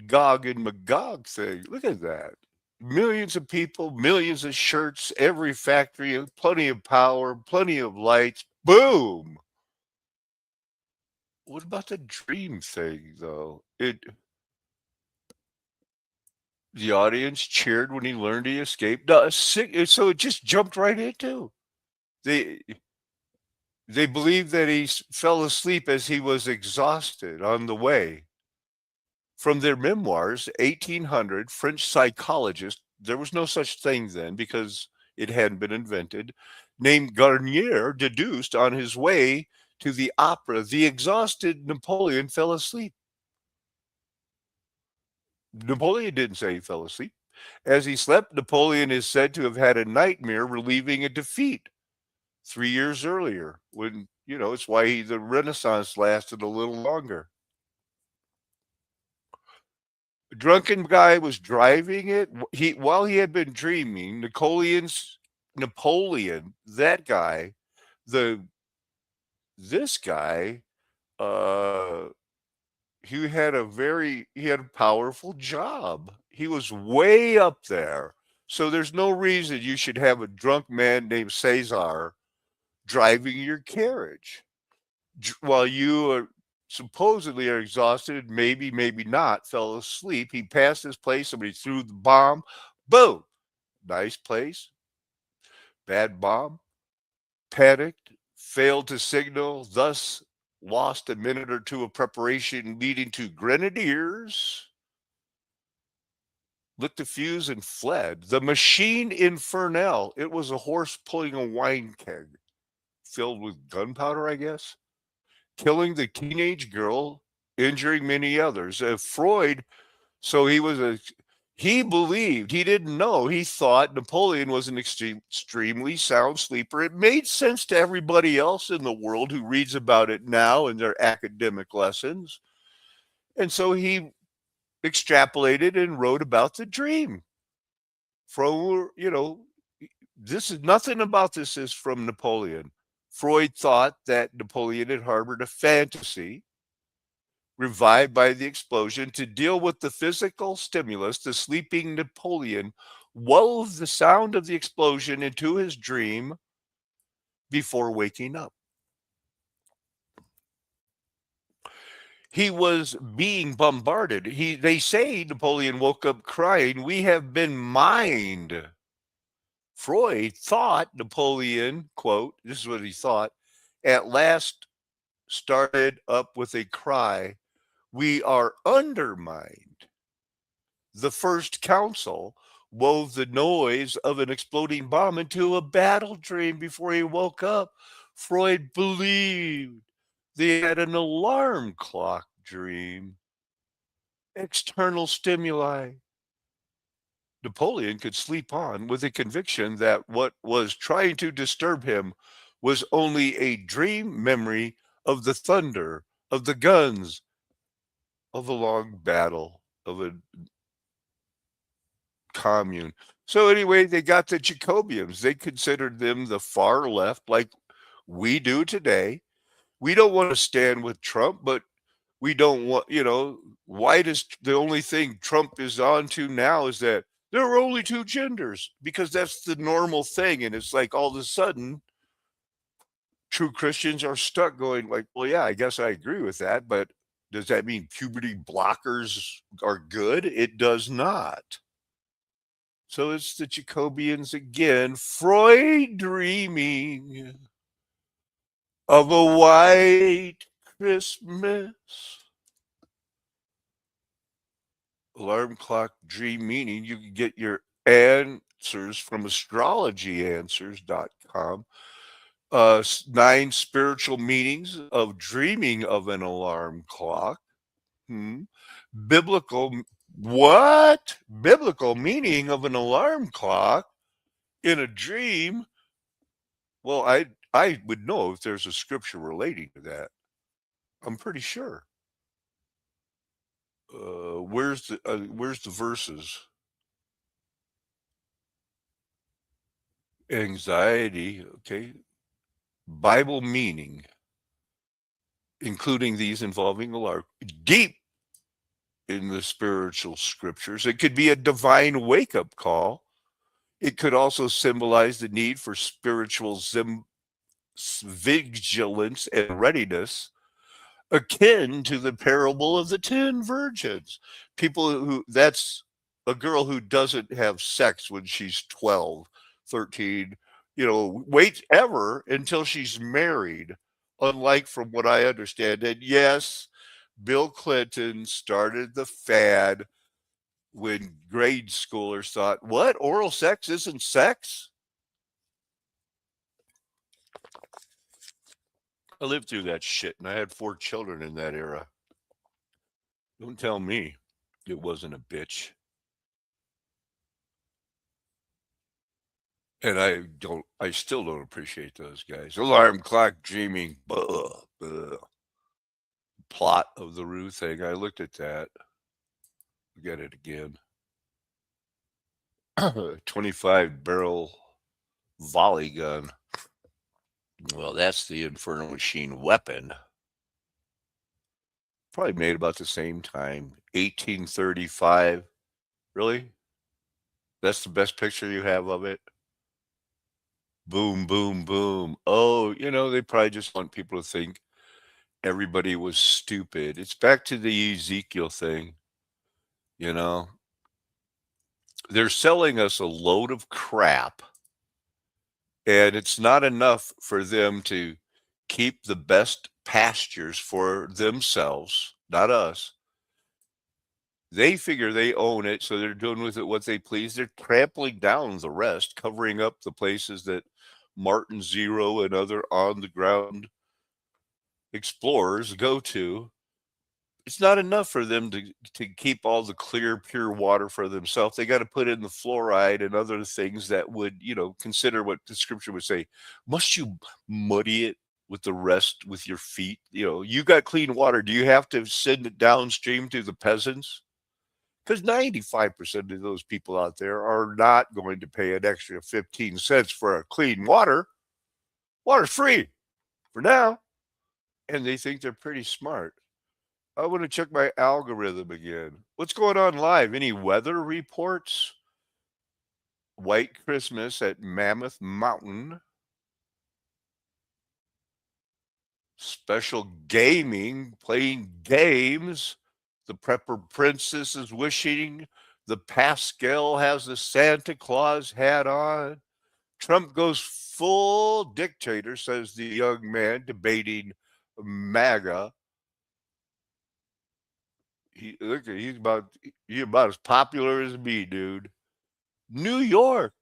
Gog and Magog thing. Look at that. Millions of people, millions of shirts, every factory, plenty of power, plenty of lights. Boom. What about the dream thing, though? The audience cheered when he learned he escaped. No, so it just jumped right into. They believed that he fell asleep as he was exhausted on the way. From their memoirs, 1800, French psychologist, there was no such thing then because it hadn't been invented, named Garnier deduced on his way to the opera, the exhausted Napoleon fell asleep. Napoleon didn't say he fell asleep. As he slept, Napoleon is said to have had a nightmare relieving a defeat 3 years earlier, when, it's why the Renaissance lasted a little longer. A drunken guy was driving it. While he had been dreaming, Napoleon, that guy, this guy, he had a powerful job. He was way up there. So there's no reason you should have a drunk man named Caesar driving your carriage while you are supposedly are exhausted, maybe not, fell asleep. He passed this place, somebody threw the bomb. Boom. Nice place. Bad bomb. Panicked, failed to signal, thus lost a minute or two of preparation, leading to grenadiers, lit the fuse and fled. The machine infernal, it was a horse pulling a wine keg filled with gunpowder, I guess, killing the teenage girl, injuring many others. Freud, so he believed, he didn't know, he thought Napoleon was an extremely sound sleeper. It made sense to everybody else in the world who reads about it now in their academic lessons. And so he extrapolated and wrote about the dream. From, this is nothing about this is from Napoleon. Freud thought that Napoleon had harbored a fantasy revived by the explosion. To deal with the physical stimulus, the sleeping Napoleon wove the sound of the explosion into his dream before waking up. He was being bombarded. They say Napoleon woke up crying, "We have been mined." Freud thought Napoleon, quote, this is what he thought, at last started up with a cry, "We are undermined." The first council wove the noise of an exploding bomb into a battle dream before he woke up. Freud believed they had an alarm clock dream. External stimuli. Napoleon could sleep on with the conviction that what was trying to disturb him was only a dream memory of the thunder, of the guns, of a long battle, of a commune. So anyway, they got the Jacobians. They considered them the far left, like we do today. We don't want to stand with Trump, but we don't want, why does the only thing Trump is on to now is that there are only two genders? Because that's the normal thing. And it's like all of a sudden, true Christians are stuck going like, well, yeah, I guess I agree with that, but does that mean puberty blockers are good? It does not. So it's the Jacobians again, Freud dreaming of a white Christmas. Alarm clock dream meaning. You can get your answers from astrologyanswers.com. 9 spiritual meanings of dreaming of an alarm clock. Biblical meaning of an alarm clock in a dream? Well, I would know if there's a scripture relating to that. I'm pretty sure. Where's the verses? Anxiety, okay. Bible meaning, including these involving alarm, deep in the spiritual scriptures. It could be a divine wake-up call. It could also symbolize the need for spiritual vigilance and readiness, akin to the parable of the 10 virgins. That's a girl who doesn't have sex when she's 12, 13, wait ever until she's married, unlike from what I understand. And yes, Bill Clinton started the fad when grade schoolers thought, what, oral sex isn't sex? I lived through that shit, and I had 4 children in that era. Don't tell me it wasn't a bitch. And I still don't appreciate those guys. Alarm clock dreaming, plot of the Rue thing. I looked at that. Get it again. 25 barrel volley gun. Well, that's the Infernal Machine weapon. Probably made about the same time. 1835. Really? That's the best picture you have of it? Boom, boom, boom. Oh, they probably just want people to think everybody was stupid. It's back to the Ezekiel thing. They're selling us a load of crap, and it's not enough for them to keep the best pastures for themselves, not us. They figure they own it, so they're doing with it what they please. They're trampling down the rest, covering up the places that Martin Zero and other on-the-ground explorers go to. It's not enough for them to keep all the clear, pure water for themselves. They got to put in the fluoride and other things that would, consider what the scripture would say. Must you muddy it with the rest with your feet? You got clean water. Do you have to send it downstream to the peasants? Because 95% of those people out there are not going to pay an extra 15 cents for a clean water. Water's free for now. And they think they're pretty smart. I want to check my algorithm again. What's going on live? Any weather reports? White Christmas at Mammoth Mountain. Special gaming, playing games. The Prepper Princess is wishing. The Pascal has the Santa Claus hat on. Trump goes full dictator, says the young man debating MAGA. He's about as popular as me, dude. New York.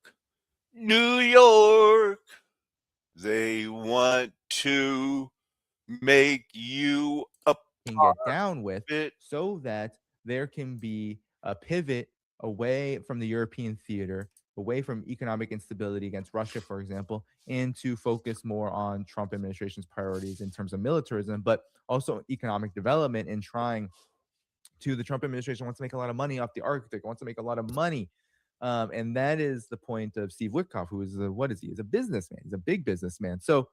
They want to make you a can get down with so that there can be a pivot away from the European theater, away from economic instability against Russia, for example, and to focus more on Trump administration's priorities in terms of militarism, but also economic development and trying to, the Trump administration wants to make a lot of money off the Arctic, wants to make a lot of money And that is the point of Steve Witkoff, who is what is he? He's a businessman. He's a big businessman. So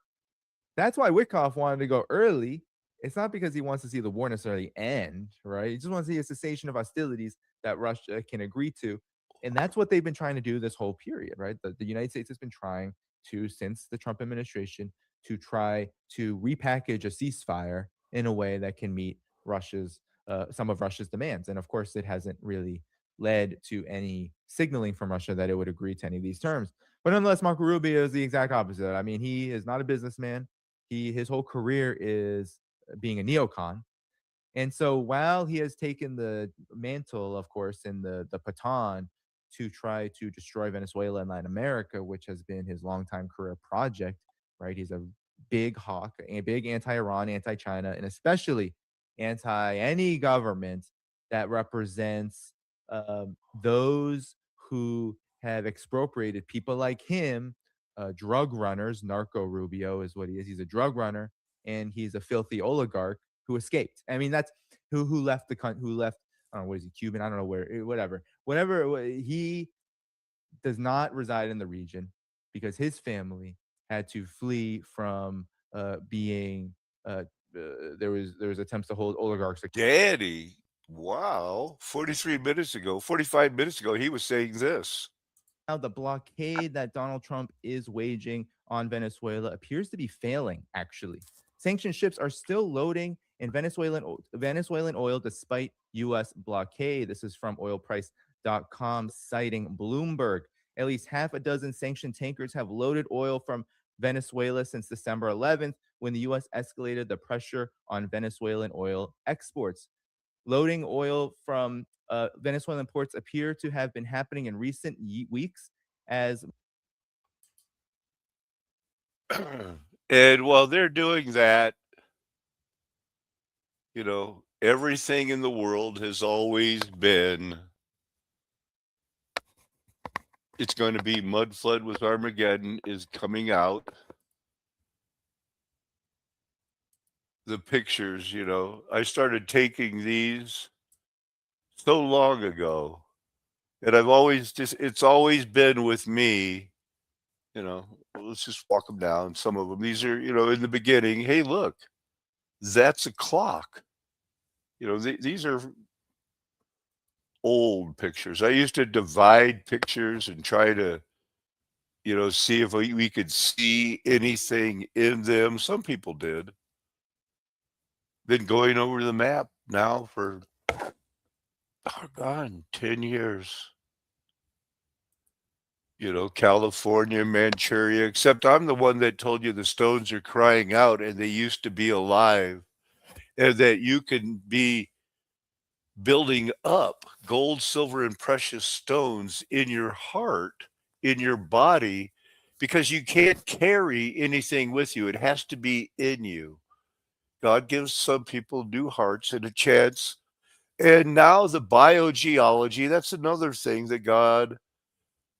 that's why Witkoff wanted to go early. It's not because he wants to see the war necessarily end, right? He just wants to see a cessation of hostilities that Russia can agree to. And that's what they've been trying to do this whole period, right? The United States has been trying to, since the Trump administration, to try to repackage a ceasefire in a way that can meet Russia's some of Russia's demands. And of course, it hasn't really led to any signaling from Russia that it would agree to any of these terms. But nonetheless, Marco Rubio is the exact opposite. I mean, he is not a businessman. His whole career is being a neocon. And so while he has taken the mantle, of course, and the baton to try to destroy Venezuela and Latin America, which has been his longtime career project, right? He's a big hawk, a big anti-Iran, anti-China, and especially anti any government that represents those who have expropriated people like him, drug runners. Narco Rubio is what he is. He's a drug runner, and he's a filthy oligarch who escaped. I mean, that's who left the country, who left. I don't know, what is he, Cuban? I don't know where. Whatever. He does not reside in the region because his family had to flee from being. There was attempts to hold oligarchs. Daddy, wow! 45 minutes ago, he was saying this. Now the blockade that Donald Trump is waging on Venezuela appears to be failing, actually. Sanctioned ships are still loading in Venezuelan oil despite U.S. blockade. This is from oilprice.com, citing Bloomberg. At least half a dozen sanctioned tankers have loaded oil from Venezuela since December 11th, when the U.S. escalated the pressure on Venezuelan oil exports. Loading oil from Venezuelan ports appear to have been happening in recent weeks as And while they're doing that, everything in the world has always been, it's going to be Mud Flood with Armageddon is coming out. The pictures, I started taking these so long ago, and it's always been with me, let's just walk them down. Some of them, these are, in the beginning, hey, look, that's a clock. These are old pictures. I used to divide pictures and try to, see if we could see anything in them. Some people did. Been going over the map now for, 10 years. California, Manchuria, except I'm the one that told you the stones are crying out and they used to be alive, and that you can be building up gold, silver, and precious stones in your heart, in your body, because you can't carry anything with you. It has to be in you. God gives some people new hearts and a chance. And now the biogeology, that's another thing that God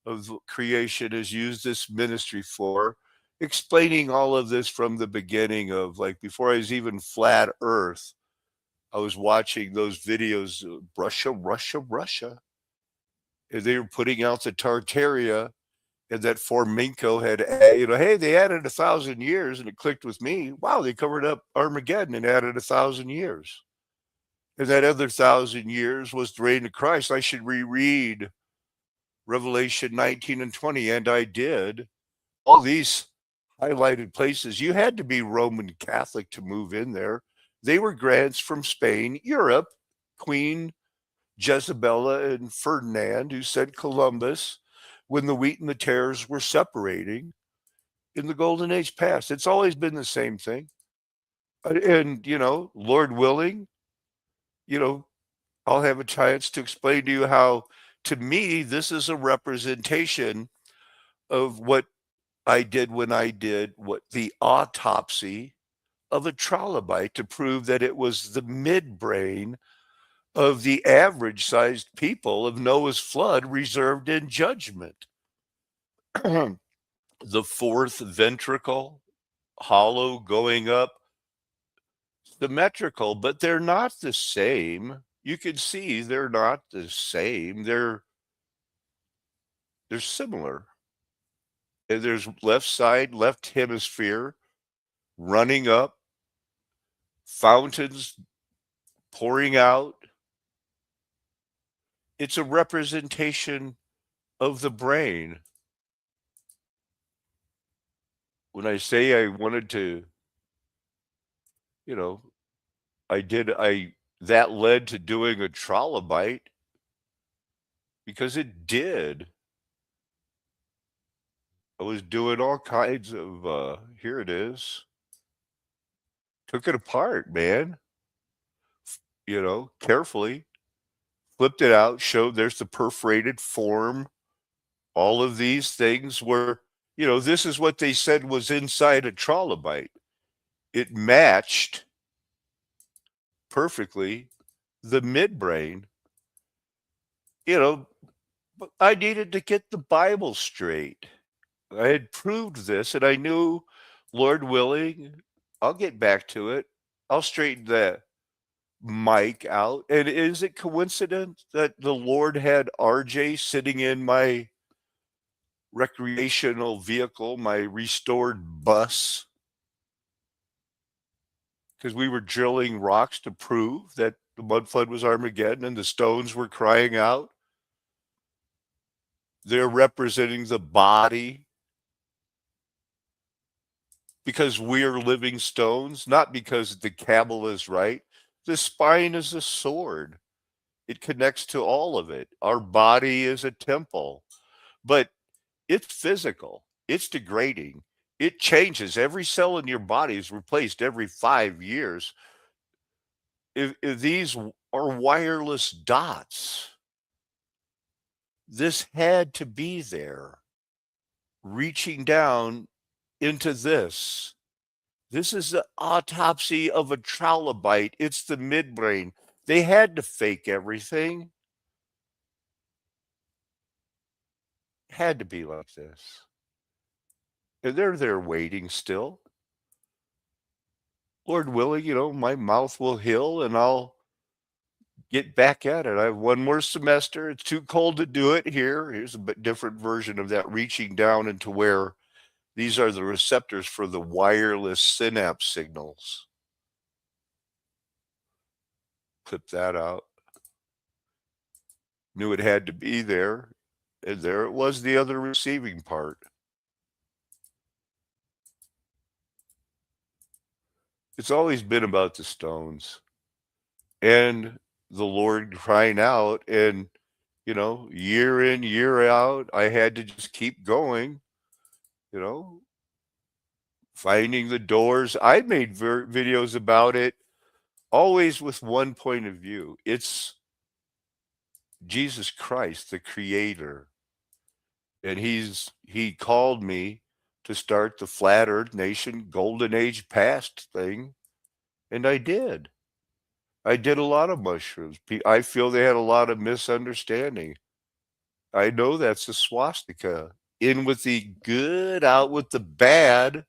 of creation has used this ministry for, explaining all of this from the beginning of, like, before I was even flat earth. I was watching those videos, Russia, and they were putting out the Tartaria, and that Fomenko had, hey, they added 1,000 years, and it clicked with me. Wow, they covered up Armageddon and added 1,000 years. And that other 1,000 years was the reign of Christ. I should reread Revelation 19 and 20, and I did. All these highlighted places, you had to be Roman Catholic to move in there. They were grants from Spain, Europe, Queen Jezebella and Ferdinand, who sent Columbus when the wheat and the tares were separating in the Golden Age past. It's always been the same thing. And, Lord willing, I'll have a chance to explain to you how, to me, this is a representation of what I did when I did the autopsy of a trilobite to prove that it was the midbrain of the average sized people of Noah's flood reserved in judgment. The fourth ventricle, hollow, going up, symmetrical, but they're not the same. You can see they're not the same. They're they're similar. And there's left side, left hemisphere running up, fountains pouring out. It's a representation of the brain. When I say I wanted to, you know, that led to doing a trilobite because it did. I was doing all kinds of, here it is. Took it apart, man. Carefully. Flipped it out, showed there's the perforated form. All of these things were, this is what they said was inside a trilobite. It matched perfectly the midbrain. But I needed to get the Bible straight. I had proved this, and I knew, Lord willing, I'll get back to it. I'll straighten that mic out. And is it coincidence that the Lord had RJ sitting in my recreational vehicle, my restored bus? Because we were drilling rocks to prove that the mud flood was Armageddon and the stones were crying out. They're representing the body because we are living stones, not because the Kabbalah is right. The spine is a sword. It connects to all of it. Our body is a temple, but it's physical. It's degrading. It changes. Every cell in your body is replaced every 5 years. If these are wireless dots, this had to be there, reaching down into this. This is the autopsy of a trilobite. It's the midbrain. They had to fake everything. Had to be like this. And they're there waiting still. Lord willing, my mouth will heal and I'll get back at it. I have one more semester. It's too cold to do it here. Here's a bit different version of that, reaching down into where these are the receptors for the wireless synapse signals. Clip that out. Knew it had to be there. And there it was, the other receiving part. It's always been about the stones and the Lord crying out. And, year in, year out, I had to just keep going, finding the doors. I made videos about it, always with one point of view. It's Jesus Christ, the creator. And he called me to start the Flat Earth Nation Golden Age Past thing. And I did. I did a lot of mushrooms. I feel they had a lot of misunderstanding. I know that's a swastika. In with the good, out with the bad.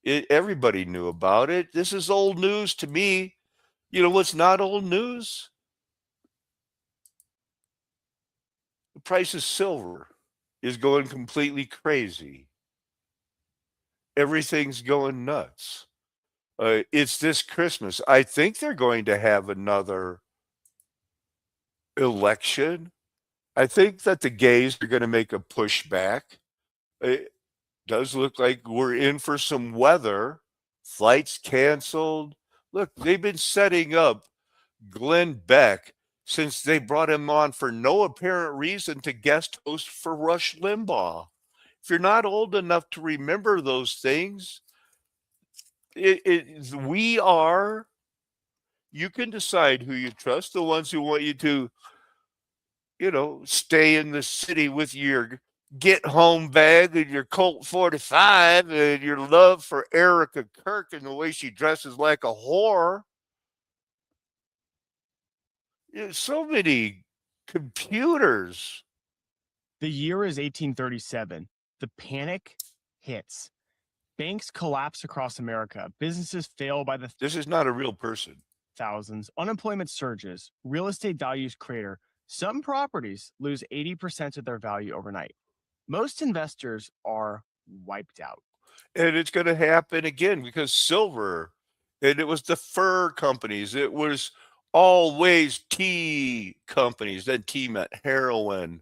Everybody knew about it. This is old news to me. You know what's not old news? The price of silver is going completely crazy. Everything's going nuts. It's this Christmas. I think they're going to have another election. I think that the gays are going to make a pushback. It does look like we're in for some weather. Flights canceled. Look, they've been setting up Glenn Beck since they brought him on for no apparent reason to guest host for Rush Limbaugh. If you're not old enough to remember those things, you can decide who you trust, the ones who want you to, stay in the city with your get home bag and your Colt 45 and your love for Erica Kirk and the way she dresses like a whore. So many computers. The year is 1837. The panic hits. Banks collapse across America. Businesses fail by the This is not a real person. thousands. Unemployment surges. Real estate values crater. Some properties lose 80% of their value overnight. Most investors are wiped out. And it's going to happen again because silver, and it was the fur companies, it was always tea companies. Then tea meant heroin,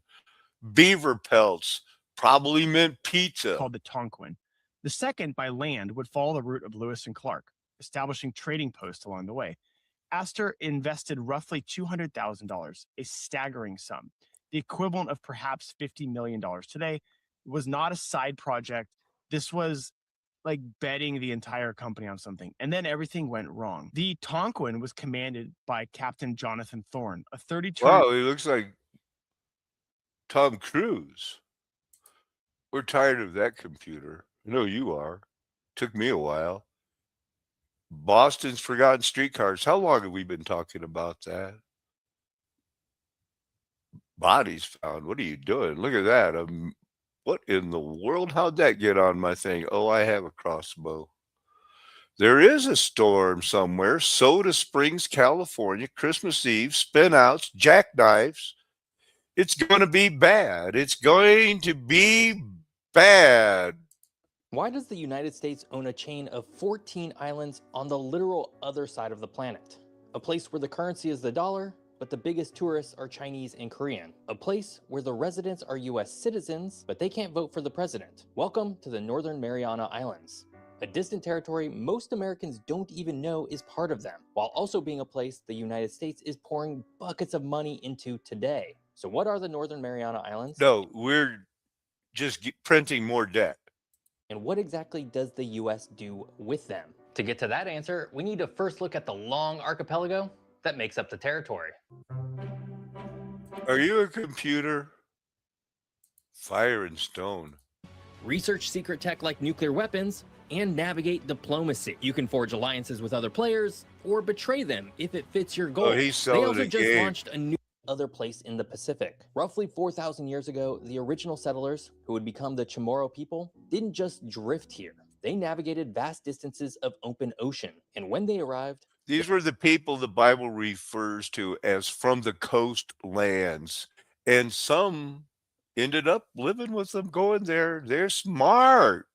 beaver pelts, probably meant pizza. Called the Tonquin. The second, by land, would follow the route of Lewis and Clark, establishing trading posts along the way. Astor invested roughly $200,000, a staggering sum, the equivalent of perhaps $50 million today. It was not a side project. This was like betting the entire company on something. And then everything went wrong. The Tonquin was commanded by Captain Jonathan Thorne, a 32. Wow, he looks like Tom Cruise. We're tired of that computer. I know you are. Took me a while. Boston's Forgotten Streetcars. How long have we been talking about that? Bodies found. What are you doing? Look at that. What in the world? How'd that get on my thing? Oh, I have a crossbow. There is a storm somewhere. Soda Springs, California, Christmas Eve, spinouts, jackknives. It's going to be bad. It's going to be bad. Why does the United States own a chain of 14 islands on the literal other side of the planet? A place where the currency is the dollar, but the biggest tourists are Chinese and Korean. A place where the residents are US citizens, but they can't vote for the president. Welcome to the Northern Mariana Islands, a distant territory most Americans don't even know is part of them, while also being a place the United States is pouring buckets of money into today. So what are the Northern Mariana Islands? No, we're just printing more debt. And what exactly does the US do with them? To get to that answer, we need to first look at the long archipelago that makes up the territory. Are you a computer? Fire and stone. Research secret tech like nuclear weapons and navigate diplomacy. You can forge alliances with other players or betray them if it fits your goals. Oh, he's selling They also a just game. launched a new other place in the Pacific. Roughly 4,000 years ago, the original settlers, who would become the Chamorro people, didn't just drift here. They navigated vast distances of open ocean. And when they arrived, These were the people the Bible refers to as from the coast lands. And some ended up living with them, going there. They're smart.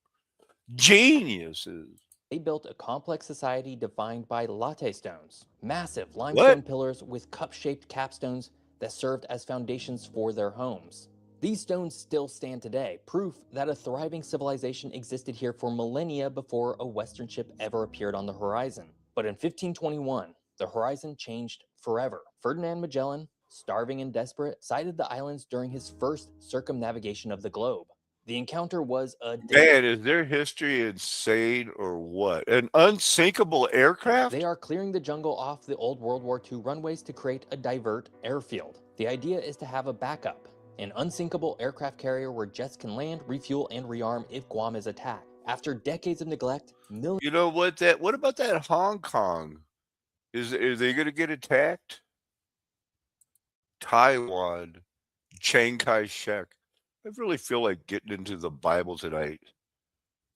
Geniuses. they built a complex society defined by latte stones, massive limestone pillars with cup-shaped capstones that served as foundations for their homes. These stones still stand today, proof that a thriving civilization existed here for millennia before a Western ship ever appeared on the horizon. But in 1521, the horizon changed forever. Ferdinand Magellan, starving and desperate, sighted the islands during his first circumnavigation of the globe. The encounter was a Man, is their history insane or what? An unsinkable aircraft? They are clearing the jungle off the old World War II runways to create a divert airfield. The idea is to have a backup, an unsinkable aircraft carrier where jets can land, refuel, and rearm if Guam is attacked. After decades of neglect, millions. You know what? What about that Hong Kong? Is they going to get attacked? Taiwan, Chiang Kai-shek. I really feel like getting into the Bible tonight.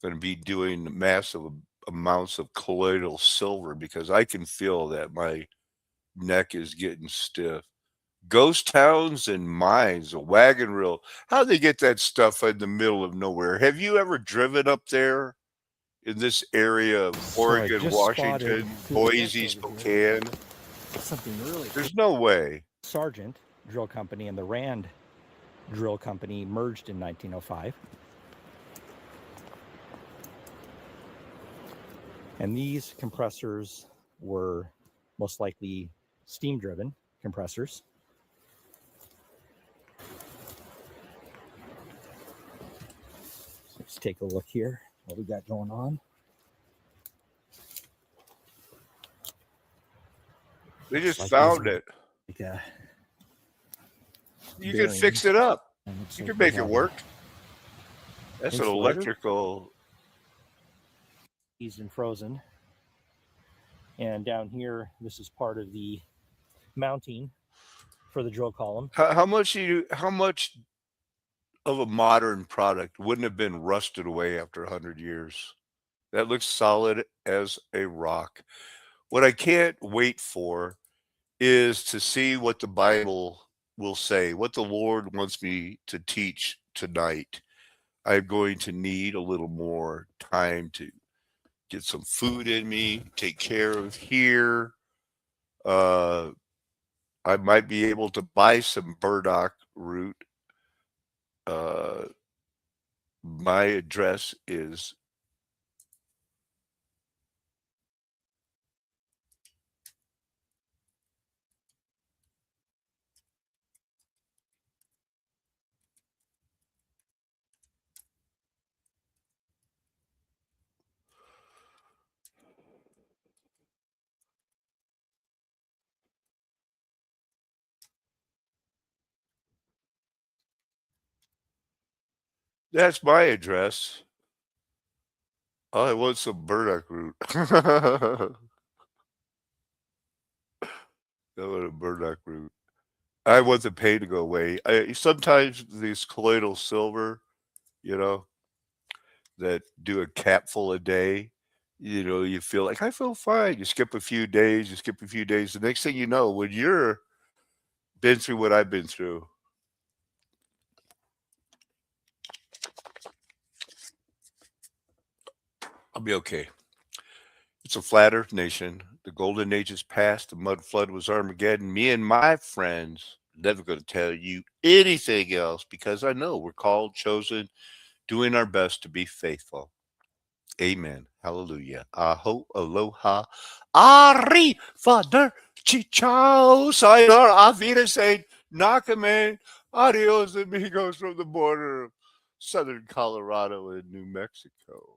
Going to be doing massive amounts of colloidal silver because I can feel that my neck is getting stiff. Ghost towns and mines, a wagon wheel. How'd they get that stuff in the middle of nowhere? Have you ever driven up there in this area of Oregon, just Washington, spotted Boise, Spokane? Something really There's no way. Sargent Drill Company and the Rand Drill Company merged in 1905. And these compressors were most likely steam-driven compressors. Let's take a look here, what we got going on. They just Like found this- it. Like a You can fix it up. You can make it work. That's an insulator. electrical. Eased and frozen. And down here, this is part of the mounting for the drill column. How much of a modern product wouldn't have been rusted away after 100 years? That looks solid as a rock. What I can't wait for is to see what the Bible will say, what the Lord wants me to teach tonight. I'm going to need a little more time to get some food in me, take care of here. I might be able to buy some burdock root. My address is that's my address. Oh, I want some burdock root. I want a burdock root. I want the pain to go away. Sometimes these colloidal silver, you know, that do a capful a day, you feel like I feel fine. You skip a few days, you skip a few days. The next thing you know, when you're been through what I've been through, I'll be okay. It's a flat earth nation. The golden age is past. The mud flood was Armageddon. Me and my friends never going to tell you anything else because I know we're called, chosen, doing our best to be faithful. Amen. Hallelujah. Aho, aloha. Ari, Father, Chichao, Sayonara, Avida, Saint, Nakame, Adios, amigos from the border of southern Colorado and New Mexico.